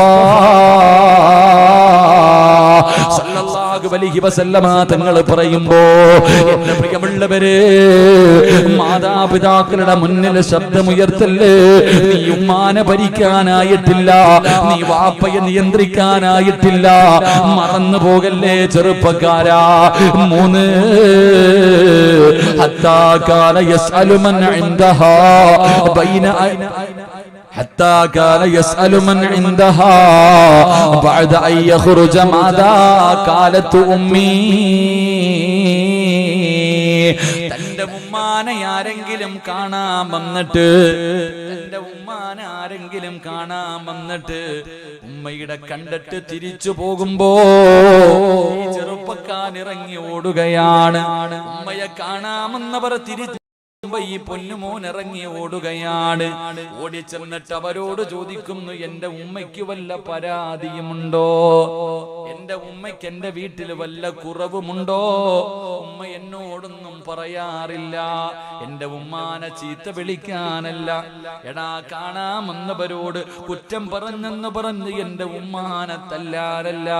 സല്ലല്ലാഹു അലൈഹി വസല്ലമ തങ്ങൾ പറയുമ്പോ, എന്റെ പ്രിയമുള്ളവരെ, മാതാപിതാക്കളുടെ മുന്നിൽ ശബ്ദമുയർത്തല്ലേ. നീ ഉമ്മാനെ ഭരിക്കാനായിട്ടില്ല, നീ വാപ്പയെ നിയന്ത്രിക്കാനായിട്ടില്ല. മറന്നു പോകല്ലേ ചെറുപ്പക്കാരാ. 3 ഹത്താ കാന യസ്അലു മൻ ഇൻദഹാ ബൈന حتى كان يسأل من عندها بعد أن يخرج ماذا قالت أمي. തന്റെ ഉമ്മാനെ ആരെങ്കിലും കാണാൻ വന്നിട്ട് ഉമ്മയുടെ കണ്ടിട്ട് തിരിച്ചു പോകുമ്പോ ഈ ചെറുപ്പക്കാരൻ ഇറങ്ങി ഓടുകയാണ്. ഉമ്മയെ കാണാമെന്നവർ തിരിച്ചു ഈ പൊന്നുമോൻ ഇറങ്ങി ഓടുകയാണ്. ഓടി ചെന്നിട്ട് അവരോട് ചോദിക്കുന്നു, എന്റെ ഉമ്മയ്ക്ക് വല്ല പരാതിയുമുണ്ടോ? എന്റെ ഉമ്മയ്ക്ക് എന്റെ വീട്ടിൽ വല്ല കുറവുമുണ്ടോ? ഉമ്മ എന്നോടൊന്നും പറയാറില്ല. എന്റെ ഉമ്മാനെ ചീത്ത വിളിക്കാനല്ല, എടാ കാണാമെന്നവരോട് കുറ്റം പറഞ്ഞെന്ന് പറഞ്ഞ് എന്റെ ഉമ്മാനെ തല്ലാനല്ല,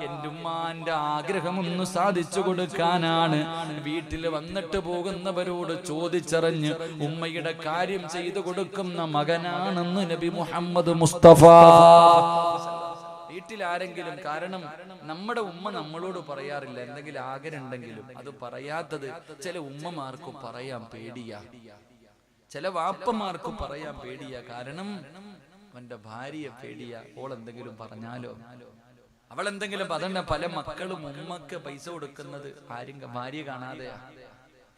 എന്റെ ഉമ്മാന്റെ ആഗ്രഹമൊന്ന് സാധിച്ചു കൊടുക്കാനാണ്. വീട്ടിൽ വന്നിട്ട് പോകുന്നവരോട് ചോദിച്ചറിഞ്ഞ് ഉമ്മയുടെ കാര്യം ചെയ്തു കൊടുക്കുന്ന മകനാണെന്ന് നബി മുഹമ്മദ് മുസ്തഫ. വീട്ടിൽ ആരെങ്കിലും, കാരണം നമ്മുടെ ഉമ്മ നമ്മളോട് പറയാറില്ല, എന്തെങ്കിലും ആഗ്രഹം ഉണ്ടെങ്കിലും അത് പറയാത്തത് ചില ഉമ്മമാർക്ക് പറയാൻ പേടിയാ, ചില വാപ്പമാർക്ക് പറയാൻ പേടിയാ. കാരണം അവന്റെ ഭാര്യയെ പേടിയാ, ഓൾ എന്തെങ്കിലും പറഞ്ഞാലോ, അവൾ എന്തെങ്കിലും. അതന്നെ പല മക്കളും ഉമ്മക്ക് പൈസ കൊടുക്കുന്നത് ആരും ഭാര്യ കാണാതെയാ.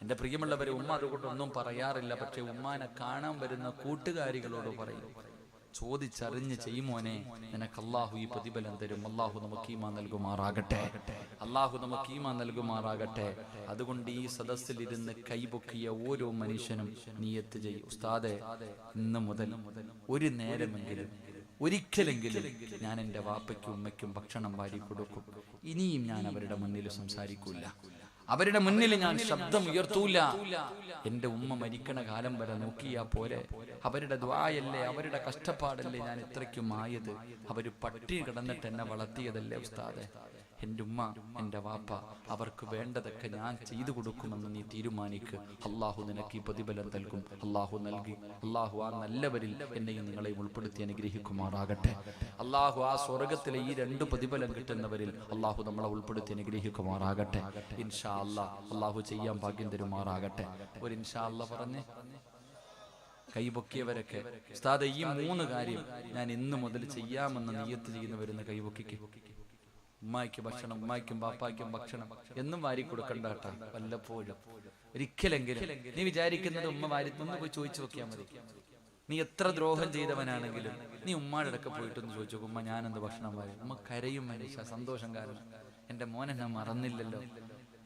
എന്റെ പ്രിയമുള്ളവരെ, ഉമ്മ അതുകൊണ്ടൊന്നും പറയാറില്ല. പക്ഷെ ഉമ്മാനെ കാണാൻ വരുന്ന കൂട്ടുകാരികളോട് പറയും, ചോദിച്ചറിഞ്ഞ് ചെയ്യുമോനെ, നിനക്ക് അള്ളാഹു ഈ പ്രതിഫലം തരും. അള്ളാഹു നമുക്ക് ഈമാൻ നൽകുമാറാകട്ടെ, അള്ളാഹു നമുക്ക് ഈമാൻ നൽകുമാറാകട്ടെ. അതുകൊണ്ട് ഈ സദസ്സിൽ ഇരുന്ന് കൈപൊക്കിയ ഓരോ മനുഷ്യനും നിയത്ത് ചെയ്യും, ഉസ്താദെ ഇന്ന് മുതൽ ഒരു നേരമെങ്കിലും ഒരിക്കലെങ്കിലും ഞാൻ എൻ്റെ വാപ്പയ്ക്കും ഉമ്മയ്ക്കും ഭക്ഷണം വാരി കൊടുക്കും. ഇനിയും ഞാൻ അവരുടെ മുന്നിൽ സംസാരിക്കൂല, അവരുടെ മുന്നിൽ ഞാൻ ശബ്ദം ഉയർത്തൂല. എന്റെ ഉമ്മ മരിക്കണ കാലം വരെ നോക്കിയാ പോരെ. അവരുടെ ദ്വായല്ലേ, അവരുടെ കഷ്ടപ്പാടല്ലേ ഞാൻ ഇത്രയ്ക്കും ആയത്. അവര് പട്ടിണി കിടന്നിട്ട് എന്നെ വളർത്തിയതല്ലേ ഉസ്താദെ. എൻ്റെ ഉമ്മ, എൻ്റെ വാപ്പ, അവർക്ക് വേണ്ടതൊക്കെ ഞാൻ ചെയ്തു കൊടുക്കുമെന്ന് നീ തീരുമാനിക്ക്. അള്ളാഹു നിനക്ക് ഈ പ്രതിഫലം നൽകും. അള്ളാഹു നൽകി. അള്ളാഹു ആ നല്ലവരിൽ എന്നെയും നിങ്ങളെയും ഉൾപ്പെടുത്തി അനുഗ്രഹിക്കുമാറാകട്ടെ. അള്ളാഹു ആ സ്വർഗത്തിലെ ഈ 2 പ്രതിഫലം കിട്ടുന്നവരിൽ അള്ളാഹു നമ്മളെ ഉൾപ്പെടുത്തി അനുഗ്രഹിക്കുമാറാകട്ടെ. ഇൻഷാ അല്ലാഹ് അള്ളാഹു ചെയ്യാൻ ഭാഗ്യം തരുമാറാകട്ടെ. ഒരു ഇൻഷാ അല്ലാഹ് പറഞ്ഞ് കൈപൊക്കിയവരൊക്കെ, ഉസ്താദ് ഈ 3 കാര്യം ഞാൻ ഇന്ന് മുതൽ ചെയ്യാമെന്ന് നിയ്യത്ത് ചെയ്യുന്നവരുന്ന് കൈപൊക്കിക്ക്. ഉമ്മായ്ക്ക് ഭക്ഷണം, ഉമ്മായ്ക്കും ബാപ്പായ്ക്കും ഭക്ഷണം എന്നും വാരി കൊടുക്കണ്ട കേട്ടോ, വല്ലപ്പോഴും ഒരിക്കലെങ്കിലും. നീ വിചാരിക്കുന്നത് ഉമ്മ വാരി ഒന്ന് പോയി ചോദിച്ചു നോക്കിയാൽ മതി. നീ എത്ര ദ്രോഹം ചെയ്തവനാണെങ്കിലും നീ ഉമ്മാടെ അടുക്ക പോയിട്ടൊന്ന് ചോദിച്ചു, ഉമ്മ ഞാനെന്ത് ഭക്ഷണം വാരി. ഉമ്മ കരയും മനുഷ്യ, സന്തോഷം കാരണം. എന്റെ മോൻ എന്നെ മറന്നില്ലല്ലോ,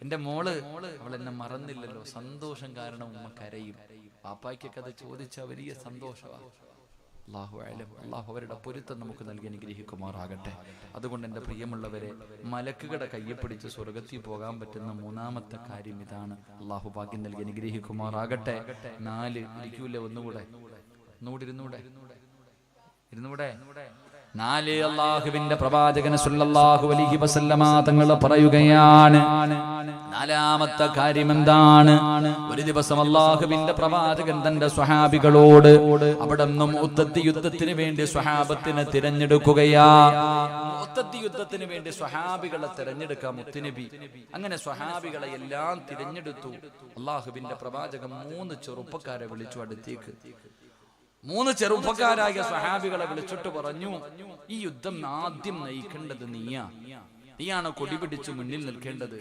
എന്റെ മോള് അവൾ എന്നെ മറന്നില്ലല്ലോ. സന്തോഷം കാരണം ഉമ്മ കരയും. പാപ്പായ്ക്കൊക്കെ അത് ചോദിച്ച വലിയ സന്തോഷമാണ്. അല്ലാഹു അഅലം. അല്ലാഹു അവരുടെ പൊരുത്തം നമുക്ക് നൽകി അനുഗ്രഹിക്കുമാറാകട്ടെ. അതുകൊണ്ട് എൻ്റെ പ്രിയമുള്ളവരെ, മലക്കുകളുടെ കയ്യെ പിടിച്ച് സ്വർഗത്തിൽ പോകാൻ പറ്റുന്ന 3ാമത്തെ കാര്യം ഇതാണ്. അല്ലാഹു ഭാഗ്യം നൽകി അനുഗ്രഹിക്കുമാറാകട്ടെ. 4 ഇരിക്കൂല, ഒന്നുകൂടെ ഇരുന്നൂടെ 4 അല്ലാഹുവിന്റെ പ്രവാചകൻ സല്ലല്ലാഹു അലൈഹി വസല്ലമ തങ്ങൾ പറയുകയാണ്. 4ാമത്തെ കാര്യം എന്താണ്? ഒരു ദിവസം അല്ലാഹുവിന്റെ പ്രവാചകൻ തന്റെ സ്വഹാബികളോട് അവിടെ നിന്നും ഉത്തത്തി യുദ്ധത്തിന് വേണ്ടി സ്വഹാബത്തിനെ തിരഞ്ഞെടുക്കുകയാ. ഉത്തത്തി യുദ്ധത്തിന് വേണ്ടി സ്വഹാബികളെ തിരഞ്ഞെടുക്കാം മുത്തുനബി. അങ്ങനെ സ്വഹാബികളെ എല്ലാം തിരഞ്ഞെടുത്തു. അല്ലാഹുവിന്റെ പ്രവാചകൻ 3 ചെറുപ്പക്കാരെ വിളിച്ചു അടുത്തേക്ക്. 3 ചെറുപ്പക്കാരായ സ്വഹാബികളെ വിളിച്ചിട്ട് പറഞ്ഞു, ഈ യുദ്ധം ആദ്യം നയിക്കേണ്ടത് നീയാണ് കൊടി പിടിച്ചു മുന്നിൽ നിൽക്കേണ്ടത്.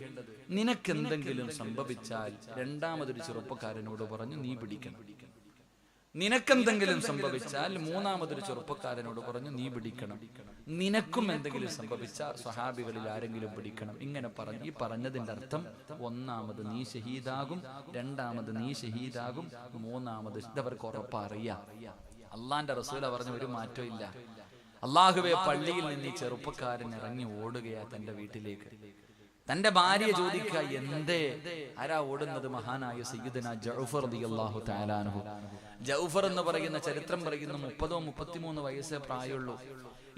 നിനക്കെന്തെങ്കിലും സംഭവിച്ചാൽ 2ാമതൊരു ചെറുപ്പക്കാരനോട് പറഞ്ഞു നീ പിടിക്കണം. നിനക്കെന്തെങ്കിലും സംഭവിച്ചാൽ 3ാമതൊരു ചെറുപ്പക്കാരനോട് പറഞ്ഞു നീ പിടിക്കണം. നിനക്കും എന്തെങ്കിലും സംഭവിച്ചാൽ സ്വഹാബികളിൽ ആരെങ്കിലും പിടിക്കണം. ഇങ്ങനെ പറഞ്ഞു. ഈ പറഞ്ഞതിന്റെ അർത്ഥം 1ാമത് നീ ഷഹീദാകും, 2ാമത് നീ ഷഹീദാകും, 3ാമത് ഇതവർക്ക് ഉറപ്പറിയാം. അള്ളാന്റെ റസൂല പറഞ്ഞ ഒരു മാറ്റവും ഇല്ല. അള്ളാഹുവെ, പള്ളിയിൽ നിന്ന് ഈ ചെറുപ്പക്കാരൻ ഇറങ്ങി ഓടുകയാ തന്റെ വീട്ടിലേക്ക്. തന്റെ ഭാര്യ ചോദിക്കുക, എന്തേ ആരാ ഓടുന്നത്? മഹാനായ സയ്യിദുനാ ജഅഫർ റളിയല്ലാഹു തആല അൻഹു. ജഅഫർ എന്ന് പറയുന്ന ചരിത്രം പറയുന്ന 30-33 വയസ്സേ പ്രായമുള്ളൂ.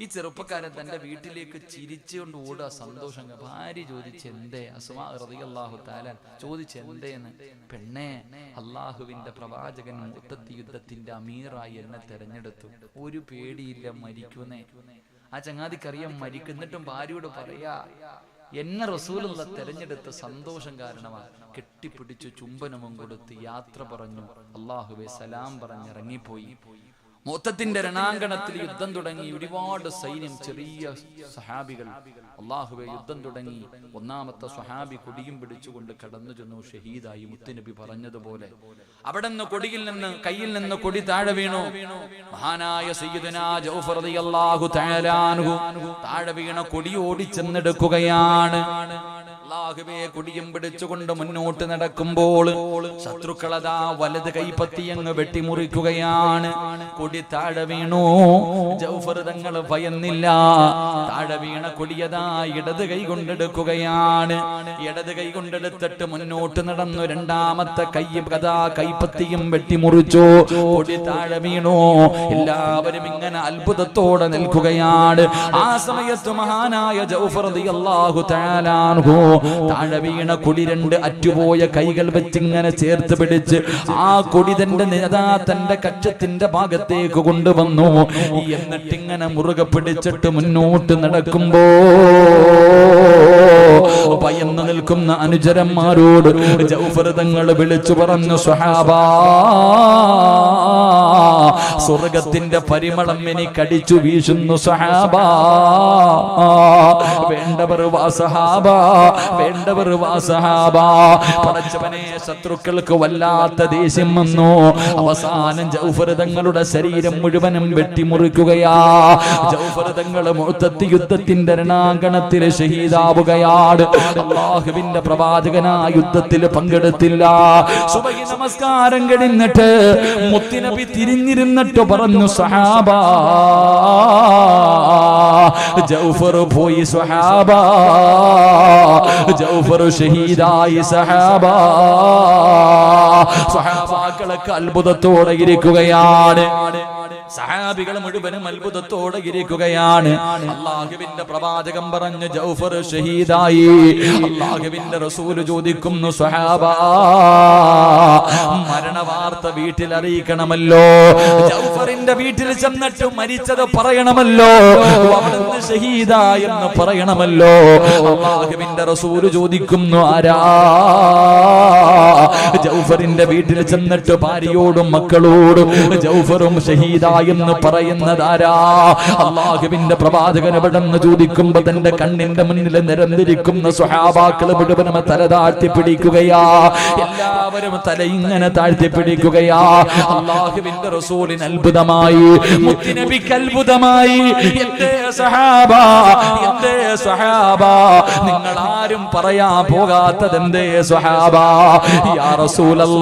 ഈ ചെറുപ്പക്കാരൻ തന്റെ വീട്ടിലേക്ക് ചിരിച്ചുകൊണ്ട് ഓടുക, സന്തോഷം. ഭാര്യ ചോദിച്ചെന്തേ? അസ്മാ റളിയല്ലാഹു തആല ചോദിച്ചെന്തേന്ന്. പെണ്ണേ, അള്ളാഹുവിന്റെ പ്രവാചകൻ മുഅ്തത്തി യുദ്ധത്തിന്റെ അമീറായി എന്നെ തെരഞ്ഞെടുത്തു. ഒരു പേടിയില്ല, മരിക്കുന്നേ. ആ ചങ്ങാതിക്കറിയാം മരിക്കുന്നിട്ടും ഭാര്യയോട് പറയാ, എന്നെ റസൂലുള്ള തെരഞ്ഞെടുത്ത സന്തോഷം കാരണമാണ്. കെട്ടിപ്പിടിച്ചു ചുംബനവും കൊടുത്ത് യാത്ര പറഞ്ഞു. അല്ലാഹുവേ സലാം പറഞ്ഞിറങ്ങിപ്പോയി. മുഅ്തത്തിന്റെ രണാങ്കണത്തിൽ യുദ്ധം തുടങ്ങി. ഒരുപാട് സൈന്യം, ചെറിയ സഹാബികൾ. അല്ലാഹുവേ, യുദ്ധം തുടങ്ങി. ഒന്നാമത്തെ സ്വഹാബി കൊടിയും പിടിച്ചുകൊണ്ട് കടന്നു ചെന്നു, ഷഹീദായി. മുത്തുനബി പറഞ്ഞതുപോലെ അവിടെ നിന്ന് കൊടിയിൽ നിന്ന്, കയ്യിൽ നിന്ന് കൊടി താഴെ വീണു. മഹാനായ സയ്യിദുനാ ജൗഫർ റളിയല്ലാഹു തആല അൻഹു താഴെ വീണ കൊടി ഓടിച്ചെന്നെടുക്കുകയാണ്. അല്ലാഹുവേ, കൊടിയും പിടിച്ചുകൊണ്ട് മുന്നോട്ട് നടക്കുമ്പോൾ ശത്രുക്കളതാ വലത് കൈപ്പത്തി അങ്ങ് വെട്ടിമുറിക്കുകയാണ്. കൊടി താഴെ വീണു. ജൗഫർ തങ്ങൾ ഭയന്നില്ല. താഴെ വീണ കൊടിയതാ ഇടത് കൈ കൊണ്ടെടുക്കുകയാണ്. ഇടത് കൈ കൊണ്ടെടുത്തിട്ട് മുന്നോട്ട് നടന്നു. രണ്ടാമത്തെ കൈപ്പത്തിയും വെട്ടിമുറിച്ചു. കൊടി താഴെ വീണു. എല്ലാവരും ഇങ്ങനെ അത്ഭുതത്തോടെ നിൽക്കുകയാണ്. ആ സമയത്ത് മഹാനായ ജൗഫർ റളിയല്ലാഹു തആല അൻഹു താഴെ വീണ കൊടി രണ്ട് അറ്റുപോയ കൈകൾ വെച്ചിങ്ങനെ ചേർത്ത് പിടിച്ച് ആ കൊടി തന്റെ കക്ഷത്തിന്റെ ഭാഗത്തേക്ക് കൊണ്ടുവന്നു. എന്നിട്ടിങ്ങനെ മുറുകെ പിടിച്ചിട്ട് മുന്നോട്ട് നടക്കുമ്പോ ഭയന്ന് നിൽക്കുന്ന അനുചരന്മാരോട് ജൗഫർ തങ്ങൾ വിളിച്ചു പറഞ്ഞു, സ്വഹാബാ, സ്വർഗത്തിന്റെ പരിമളം എനിക്കടിച്ചു വീശുന്നു സ്വഹാബാ. വേണ്ടവർ വാ സഹാബാ, വേണ്ടവർ വാ സഹാബാ. പടച്ചവനെ, ശത്രുക്കൾക്ക് വല്ലാത്ത ദേഷ്യം വന്നു. അവസാനം ജൗഫർ തങ്ങളുടെ ശരീരം മുഴുവനും വെട്ടിമുറിക്കുകയാ. ജൗഫർ തങ്ങൾ മുഅ്തത്ത് യുദ്ധത്തിന്റെ രണാങ്കണത്തിൽ ഷഹീദാവുകയാണ്. അല്ലാഹുവിന്റെ പ്രവാചകനായ യുദ്ധത്തിൽ പങ്കെടുത്തില്ല. സുബഹി നമസ്കാരം കഴിഞ്ഞിട്ട് മുത്തുനബി തിരിഞ്ഞിരുന്നിട്ട് പറഞ്ഞു, സഹാബാ, ജൗഫർ പോയി സഹാബാ, ജൗഫർ ഷഹീദായി സഹാബാ. സഹാബാക്കളൊക്കെ അത്ഭുതത്തോടെ ഇരിക്കുകയാണ്. സഹാബികൾ മുഴുവനും അത്ഭുതത്തോടെ ഇരിക്കുകയാണ്. അല്ലാഹുവിന്റെ പ്രവാചകൻ പറഞ്ഞു, ജൗഫർ ഷഹീദായി. അല്ലാഹുവിന്റെ റസൂൽ ചോദിക്കുന്നു, സ്വഹാബാ, മരണവാർത്ത വീട്ടിൽ അറിയിക്കണമല്ലോ. ജൗഫറിന്റെ വീട്ടിൽ ചെന്നിട്ട് മരിച്ചത് പറയണമല്ലോ, അവിടുന്ന് ഷഹീദായെന്ന് പറയണമല്ലോ. അല്ലാഹുവിന്റെ റസൂൽ ചോദിക്കുന്നു, ആരാ ജൗഫറിന്റെ വീട്ടിൽ ചെന്നിട്ട് ഭാര്യയോടും മക്കളോടും ജൗഫറും ഷഹീദായെന്ന് പറയുന്നതാരാ? അല്ലാഹുവിന്റെ പ്രവാചകൻ എവിടെന്ന് ചോദിക്കുമ്പോ തന്റെ കണ്ണിന്റെ മുന്നിൽ നിരന്നിരിക്കുന്ന സ്വഹാബാക്കൾ മുഴുവനും തല താഴ്ത്തി പിടിക്കുകയാ. എല്ലാവരും തല ഇങ്ങനെ താഴ്ത്തി പിടിക്കുകയാ. അല്ലാഹുവിന്റെ റസൂലിന് അത്ഭുതമായി, മുത്തുനബിക്ക് അത്ഭുതമായി. എന്തേ സഹാബാ, എന്തേ സഹാബാ, നിങ്ങൾ ആരും പറയാൻ പോകാത്തത് എന്തേ സഹാബാ? യാ റസൂലല്ലാഹ്,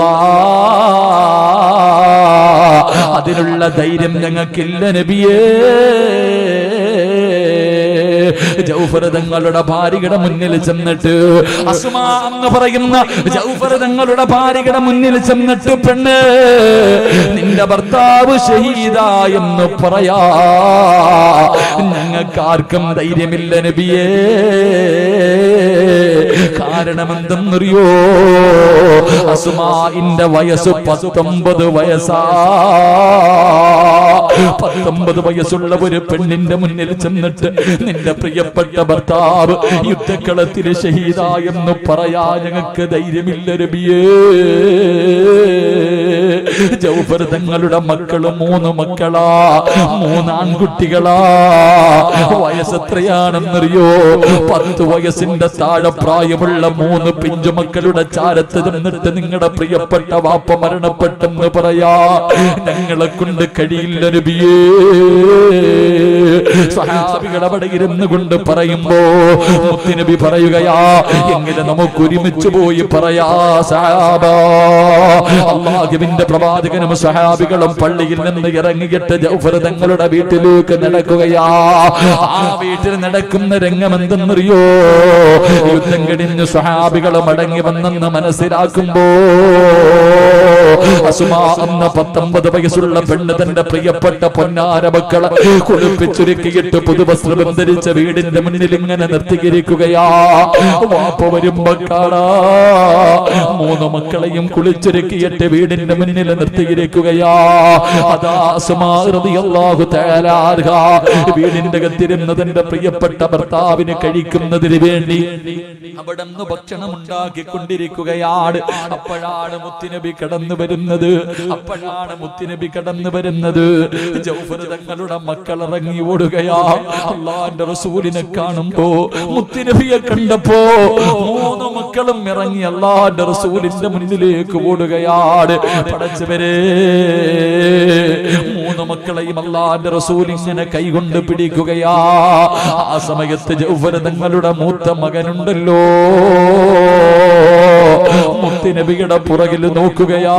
അതിനുള്ള ധൈര്യം ഞങ്ങൾക്കില്ല നബിയേ. ജൗഫർ തങ്ങളുടെ ഭാര്യയുടെ മുന്നിൽ ചെന്നിട്ട്, അസ്മാ എന്ന് പറയുന്ന ജൗഫർ തങ്ങളുടെ ഭാര്യയുടെ മുന്നിൽ ചെന്നിട്ട്, പെണ്ണ്, നിന്റെ ഭർത്താവ് ഷഹീദായെന്ന് പറയാ ഞങ്ങൾക്കാർക്കും ധൈര്യമില്ല നബിയേ. കാരണമെന്തെന്നറിയോ? അസ്മാഇന്റെ വയസ്സ് 19 വയസ്സാ. 19 വയസ്സുള്ള ഒരു പെണ്ണിന്റെ മുന്നിൽ ചെന്നിട്ട് നിന്റെ പ്രിയപ്പെട്ട ഭർത്താവ് യുദ്ധക്കളത്തിൽ ഷഹീദായെന്ന് പറയാ ഞങ്ങൾക്ക് ധൈര്യമില്ല നബിയേ. ജൗഫർ തങ്ങളുടെ മക്കള് 3 മക്കളാ, 3 ആൺകുട്ടികളാ. വയസ്സ് എത്രയാണെന്നറിയോ? 10 വയസ്സിന്റെ താഴെ പ്രായമുള്ള 3 പിഞ്ചുമക്കളുടെ ചാരത്ത് ചെന്നിട്ട് നിങ്ങളുടെ പ്രിയപ്പെട്ട വാപ്പ മരണപ്പെട്ടെന്ന് പറയാ ഞങ്ങളെ കൊണ്ട് കഴിയില്ല നബിയേ. സ്വഹാബികൾ അവിടെ ഇരുന്നു കൊണ്ട് പറയുമ്പോ മുത്തുനബി പറയുകയാ, എങ്ങനെ നമുക്ക് ഒരുമിച്ച് പോയി പറയാ സഹാബാ. അല്ലാഹുവിന്റെ പ്രവാചകനും സഹാബികളും പള്ളിയിൽ നിന്ന് ഇറങ്ങിയിട്ട് ജൗഫർ തങ്ങളുടെ വീട്ടിലേക്ക് നടക്കുകയാ. ആ വീട്ടിൽ നടക്കുന്ന രംഗം എന്തെന്നറിയോ? യുദ്ധം കഴിഞ്ഞ് സ്വഹാബികൾ മടങ്ങി വന്നെന്ന് മനസ്സിലാക്കുമ്പോ അസ്മാ എന്ന 19 വയസ്സുള്ള പെണ്ണ് തന്റെ പ്രിയപ്പെട്ട പൊന്നാര മക്കളെ കുളിപ്പിച്ചൊരുക്കിയിട്ട് പുതുവസ്ത്രം ധരിച്ച വീടിന്റെ മുന്നിൽ ഇങ്ങനെ നിർത്തിയിരിക്കുകയാ. വാപ്പ വരുമ്പോ കാണാ 3 മക്കളെയും കുളിച്ചൊരുക്കിയിട്ട് വീടിന്റെ മുന്നിൽ നിർത്തിയിരിക്കുകയാ. അതാ അസ്മാ റളിയല്ലാഹു തആല അൻഹ വീടിന്റെ അകത്തിരുന്ന് തന്റെ പ്രിയപ്പെട്ട ഭർത്താവിന് കഴിക്കുന്നതിന് വേണ്ടി അവിടെ നിന്ന് ഭക്ഷണം ഉണ്ടാക്കിക്കൊണ്ടിരിക്കുകയാണ്. അപ്പോഴാണ് മുത്തുനബി കടന്നു വരുന്നത്. വരുന്നത്. അപ്പോഴാണ് മുത്തുനബി കടന്നു വരുന്നത്. ജൗഫർ തങ്ങളുടെ മക്കൾ ഇറങ്ങി ഓടുകയാ. അള്ളാന്റെ റസൂലിനെ കാണുമ്പോ, മുത്തുനബിയെ കണ്ടപ്പോ 3 മക്കളും ഇറങ്ങി അള്ളാന്റെ റസൂലിന്റെ മുന്നിലേക്ക് ഓടുകയാണ്. പടച്ചവരെ, 3 മക്കളെയും അള്ളാന്റെ റസൂൽ ഇങ്ങനെ കൈകൊണ്ട് പിടിക്കുകയാ. ആ സമയത്ത് ജൗഫർ തങ്ങളുടെ മൂത്ത മകനുണ്ടല്ലോ, മുത്തുനബിയുടെ പുറകിൽ നോക്കുകയാ.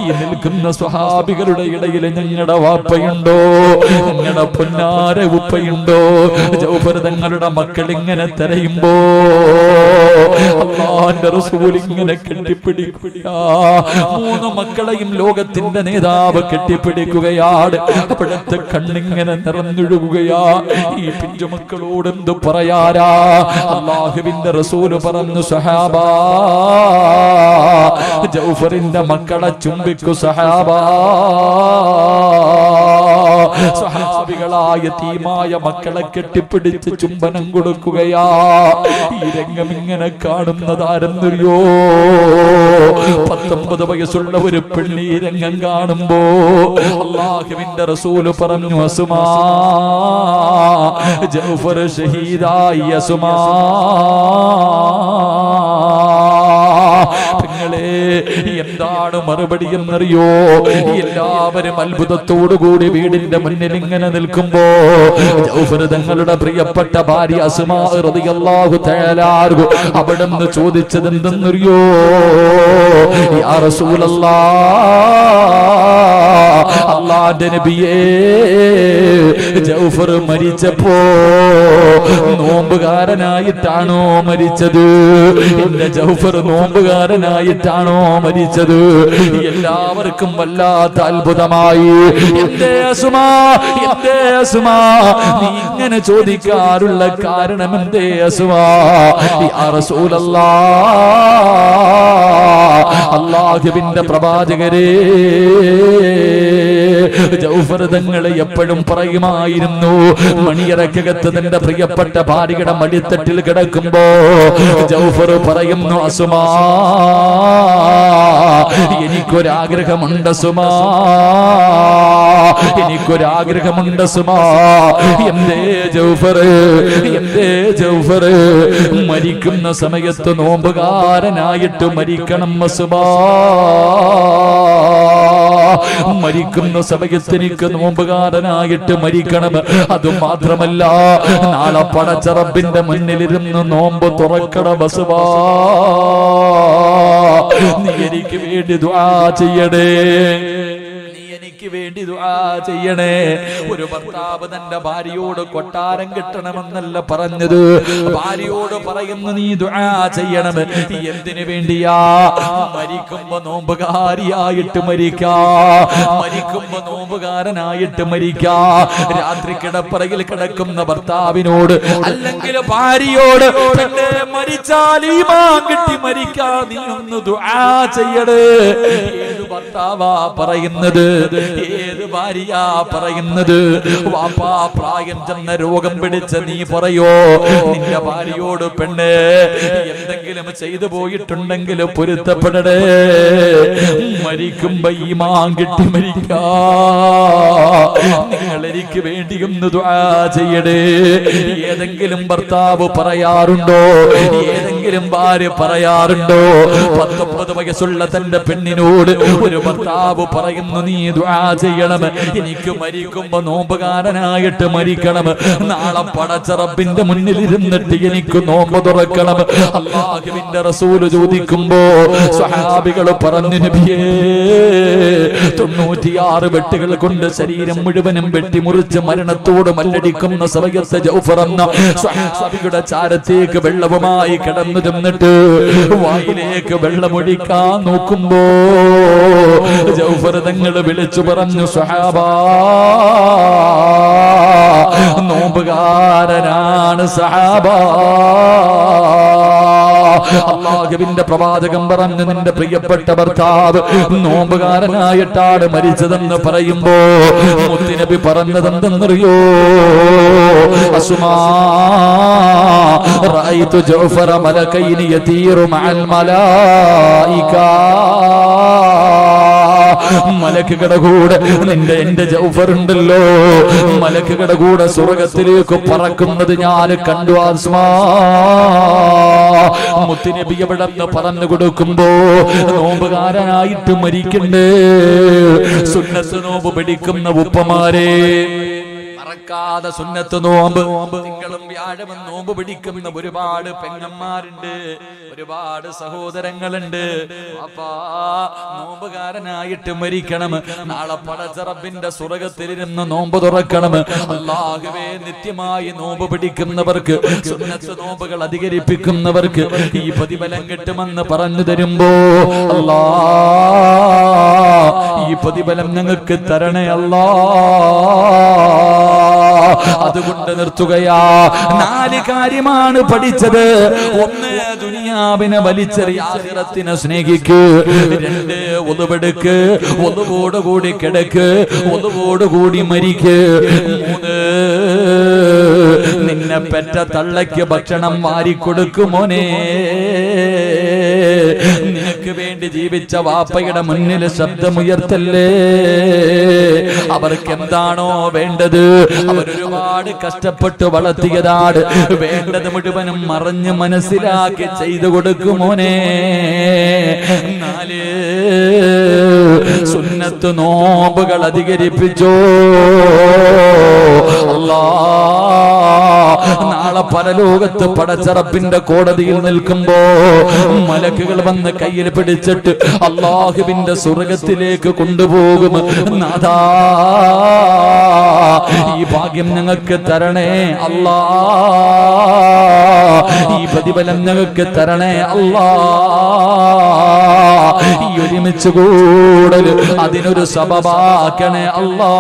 ഈ നിൽക്കുന്ന സ്വഹാബികളുടെ ഇടയിൽ ഞങ്ങളുടെ വാപ്പയുണ്ടോ, ഞങ്ങളുടെ പൊന്നാര ഉപ്പയുണ്ടോ? ജൗഫർ തങ്ങളുടെ മക്കൾ ഇങ്ങനെ തിരയുമ്പോ അല്ലാഹുവിന്റെ റസൂൽ ഇങ്ങനെ കെട്ടിപ്പിടിക്കുകയാ. 3 മക്കളെയും ലോകത്തിന്റെ നേതാവ് കെട്ടിപ്പിടിക്കുകയാണ്. അവിടുത്തെ കണ്ണിങ്ങനെ നിറഞ്ഞൊഴുകുകയാ. ഈ പിഞ്ചുമക്കളോട് എന്ത് പറയാരാ? അല്ലാഹുവിന്റെ റസൂൽ പറഞ്ഞു, സഹാബാ, ജൗഫറിന്റെ മക്കളെ ചുംബിക്കു സഹാബാ. സ്വഹാബികളായ യതീമായ മക്കളെ കെട്ടിപ്പിടിച്ച് ചുംബനം കൊടുക്കുകയാ. ഈ രംഗം ഇങ്ങനെ കാണുന്നതാരെന്നറിയോ? 19 വയസ്സുള്ള ഒരു പെണ്ണി ഈ രംഗം കാണുമ്പോ അല്ലാഹുവിന്റെ റസൂല് പറഞ്ഞു, അസുമാ, ജൗഫർ ഷഹീദായി അസുമാ. എന്താണ് മറുപടി എന്നറിയോ? എല്ലാവരും അത്ഭുതത്തോടുകൂടി വീടിന്റെ മുന്നിൽ ഇങ്ങനെ നിൽക്കുമ്പോ ജൗഫർ തങ്ങളുടെ പ്രിയപ്പെട്ട ഭാര്യ അസ്മാ റളിയല്ലാഹു തആല അവിടുന്ന് ചോദിച്ചത് എന്തെന്നറിയോ? യാ റസൂലല്ലാഹ്, അല്ലാഹുവിന്റെ നബിയേ, ജൗഫർ മരിച്ചപ്പോ നോമ്പുകാരനായിട്ടാണോ മരിച്ചത്? എന്റെ ജൗഫർ നോമ്പുകാരനായിട്ടാണോ മരിച്ചത്? എല്ലാവർക്കും വല്ലാത്ത അത്ഭുതമായി. എന്തേ അസുമാ, എന്തേ അസുമാ, നീ ഇങ്ങനെ ചോദിക്കാറുള്ള കാരണം എന്തേ അസുമാ? യാ റസൂലല്ലാഹ്, അല്ലാഹുവിന്റെ പ്രവാചകരേ, ജൗഫർ തങ്ങളെ എപ്പോഴും പറയുമായിരുന്നു, മണിയറക്കകത്ത് തന്റെ പ്രിയപ്പെട്ട ഭാര്യയുടെ മടിത്തട്ടിൽ കിടക്കുമ്പോ ജൗഫർ പറയുന്നു, അസുമാ, എനിക്കൊരാഗ്രഹമുണ്ട് സുമാ, എനിക്കൊരാഗ്രഹമുണ്ട് സുമാ. എന്തേ ജൗഫർ, എന്തേ ജൗഫർ? മരിക്കുന്ന സമയത്ത് നോമ്പുകാരനായിട്ട് മരിക്കണം അസുമാ. മരിക്കുന്ന സമയത്ത് എനിക്ക് നോമ്പുകാരനായിട്ട് മരിക്കണം. അത് മാത്രമല്ല, നാളെ പടച്ച റബ്ബിന്റെ മുന്നിലിരുന്ന് നോമ്പ് തുറക്കണം അസുമാ. നീ എനിക്ക് വേണ്ടി ദുആ ചെയ്യണേ, നീ എനിക്ക് വേണ്ടി ദുആ ചെയ്യണേ. ഒരു ഭർത്താവ് തന്റെ ഭാര്യയോട് കൊട്ടാരം കിട്ടണമെന്നല്ല പറഞ്ഞത്, ഭാര്യയോട് പറയുന്നു നീ ദുആ ചെയ്യണം. എന്തിനു വേണ്ടിയാ? മരിക്കുമ്പോ നോമ്പുകാരിയായിട്ട് മരിക്കാ, മരിക്കുമ്പോ നോമ്പുകാരനായിട്ട് മരിക്കാ. രാത്രി കിടപ്പറയിൽ കിടക്കുന്ന ഭർത്താവിനോട് അല്ലെങ്കിൽ ഭാര്യയോട്, മരിച്ചാൽ ഈമാൻ കിട്ടി മരിക്കാ, നീ ഒന്ന് ദുആ ചെയ്യണേ. ഏത് ഭർത്താവാ പറയുന്നത്? ഏത് ഭാര്യയാ പറയുന്നത്? വാപ്പാ പ്രായം ചെന്ന രോഗം പിടിച്ച നീ പറയോ നിന്റെ ഭാര്യയോട്, പെണ്ണേ എന്തെങ്കിലും ചെയ്തു പോയിട്ടുണ്ടെങ്കിൽ പൊരുത്തപ്പെടണേ, മരിക്കുമ്പോ ഈമാൻ കിട്ടി മരിക്കാ, നിങ്ങൾ എനിക്ക് വേണ്ടി ഒന്ന് ദുആ ചെയ്യണേ. ഏതെങ്കിലും ഭർത്താവ് പറയാറുണ്ടോ? ഏതെങ്കിലും ഭാര്യ പറയാറുണ്ടോ? 19 വയസ്സുള്ള തന്റെ പെണ്ണിനോട് ഒരു ഭർത്താവ് പറയുന്നു നീ ദുആ ചെയ്യണം, എനിക്ക് മരിക്കുമ്പോ നോമ്പുകാരനായിട്ട് മരിക്കണം, നാളെ പടച്ച റബ്ബിന്റെ മുന്നിൽ ഇരുന്നിട്ട് എനിക്ക് നോമ്പ് തുറക്കണം. അല്ലാഹുവിന്റെ റസൂൽ ചോദിക്കുമ്പോ സ്വഹാബികൾ പറഞ്ഞു, നബിയേ, 96 വെട്ടുകൾ കൊണ്ട് ശരീരം മുഴുവനും വെട്ടിമുറിച്ച് മരണത്തോട് മല്ലടിക്കുന്ന സമയത്ത് ജൗഫർ എന്ന സ്വഹാബിയുടെ ചാരത്തേക്ക് വെള്ളവുമായി കിടന്നു ചെന്നിട്ട് വായിലേക്ക് വെള്ളമൊഴിക്കാൻ നോക്കുമ്പോ ജൗഫർ തങ്ങൾ വിളിച്ചു പറഞ്ഞു, സ്വഹാബാ, നോമ്പുകാരനാണ് സഹാബാ. അല്ലാഹുവിന്റെ പ്രവാചകൻ പറഞ്ഞു, നിന്റെ പ്രിയപ്പെട്ട ഭർത്താവ് നോമ്പുകാരനായിട്ടാണ് മരിച്ചതെന്ന് പറയുമ്പോ മുത്തുനബി പറഞ്ഞതെന്തെന്നറിയോ? അസ്മാ റഅയ്തു ജൗഫറ മലകൈനി യതീറു മഅൽ മലായിക. മലക്കുകളുടെ കൂടെ എന്റെ ജൗഫർ ഉണ്ടല്ലോ, മലക്കുകളുടെ കൂടെ സ്വർഗത്തിലേക്ക് പറക്കുന്നത് ഞാൻ കണ്ടു. ആസ്മാ മുത്തുനബി എവിടെന്ന് പറഞ്ഞു കൊടുക്കുമ്പോ നോമ്പുകാരനായിട്ട് മരിക്കണ്ടേ. സുന്നത്ത് നോമ്പ് പിടിക്കുന്ന ഉപ്പമാരെ മറക്കാതെ സുന്നത്ത് നോമ്പ് തിങ്കളും വ്യാഴവും നോമ്പ് പിടിക്കുന്ന ഒരുപാട് പെങ്ങന്മാരുണ്ട്, ഒരുപാട് സഹോദരങ്ങളുണ്ട്. അപ്പാ നോമ്പുകാരനായിട്ട് മരിക്കണം. നാളെ പടച്ച റബ്ബിന്റെ സ്വർഗ്ഗത്തിലിരുന്ന് നോമ്പ് തുറക്കണം. അല്ലാഹുവേ, നിത്യമായി നോമ്പ് പിടിക്കുന്നവർക്ക്, സുന്നത്ത് നോമ്പുകൾ അധികരിപ്പിക്കുന്നവർക്ക് ഈ പ്രതിഫലം കിട്ടുമെന്ന് പറഞ്ഞു തരുമ്പോ അല്ലാ ഈ പ്രതിഫലം ഞങ്ങൾക്ക് തരണേ അല്ലാ. അതുകൊണ്ട് നിർത്തുകയാ. 4 കാര്യമാണ് പഠിച്ചത്. 1, ദുനിയാവിനെ വലിച്ചെറിയ, ആഖിറത്തിനെ സ്നേഹിക്ക്. 2, ഒതുവെടുക്ക്, ഒതുവോടുകൂടി കിടക്ക്, ഒതുവോടുകൂടി മരിക്ക്. 3, നിന്നെ പെറ്റ തള്ളയ്ക്ക് ഭക്ഷണം വാരിക്കൊടുക്കുമോനെ. നിനക്ക് വേണ്ടി ജീവിച്ച വാപ്പയുടെ മുന്നിൽ ശബ്ദമുയർത്തല്ലേ. അവർക്ക് എന്താണോ വേണ്ടത്, അവരൊരുപാട് കഷ്ടപ്പെട്ട് വളർത്തിയതാണ്. വേണ്ടത് മുഴുവനും മറിഞ്ഞ് മനസ്സിലാക്കി ചെയ്തു കൊടുക്കുമോനെ. 4, സുന്നത്ത് നോമ്പുകൾ അധികരിപ്പിച്ചോ. അല്ലാ, നാളെ പരലോകത്ത് പടച്ച റബ്ബിന്റെ കോടതിയിൽ നിൽക്കുമ്പോ മലക്കുകൾ വന്ന് കയ്യിൽ പിടിച്ചിട്ട് അല്ലാഹുവിന്റെ സ്വർഗ്ഗത്തിലേക്ക് കൊണ്ടുപോകും. നാഥാ, ഈ ഭാഗ്യം ഞങ്ങൾക്ക് തരണേ അല്ലാ, ഈ പ്രതിഫലം ഞങ്ങൾക്ക് തരണേ അല്ലാ. ഈ ഒരുമിച്ച് കൂടൽ അതിനൊരു സബബാക്കണേ അല്ലാ.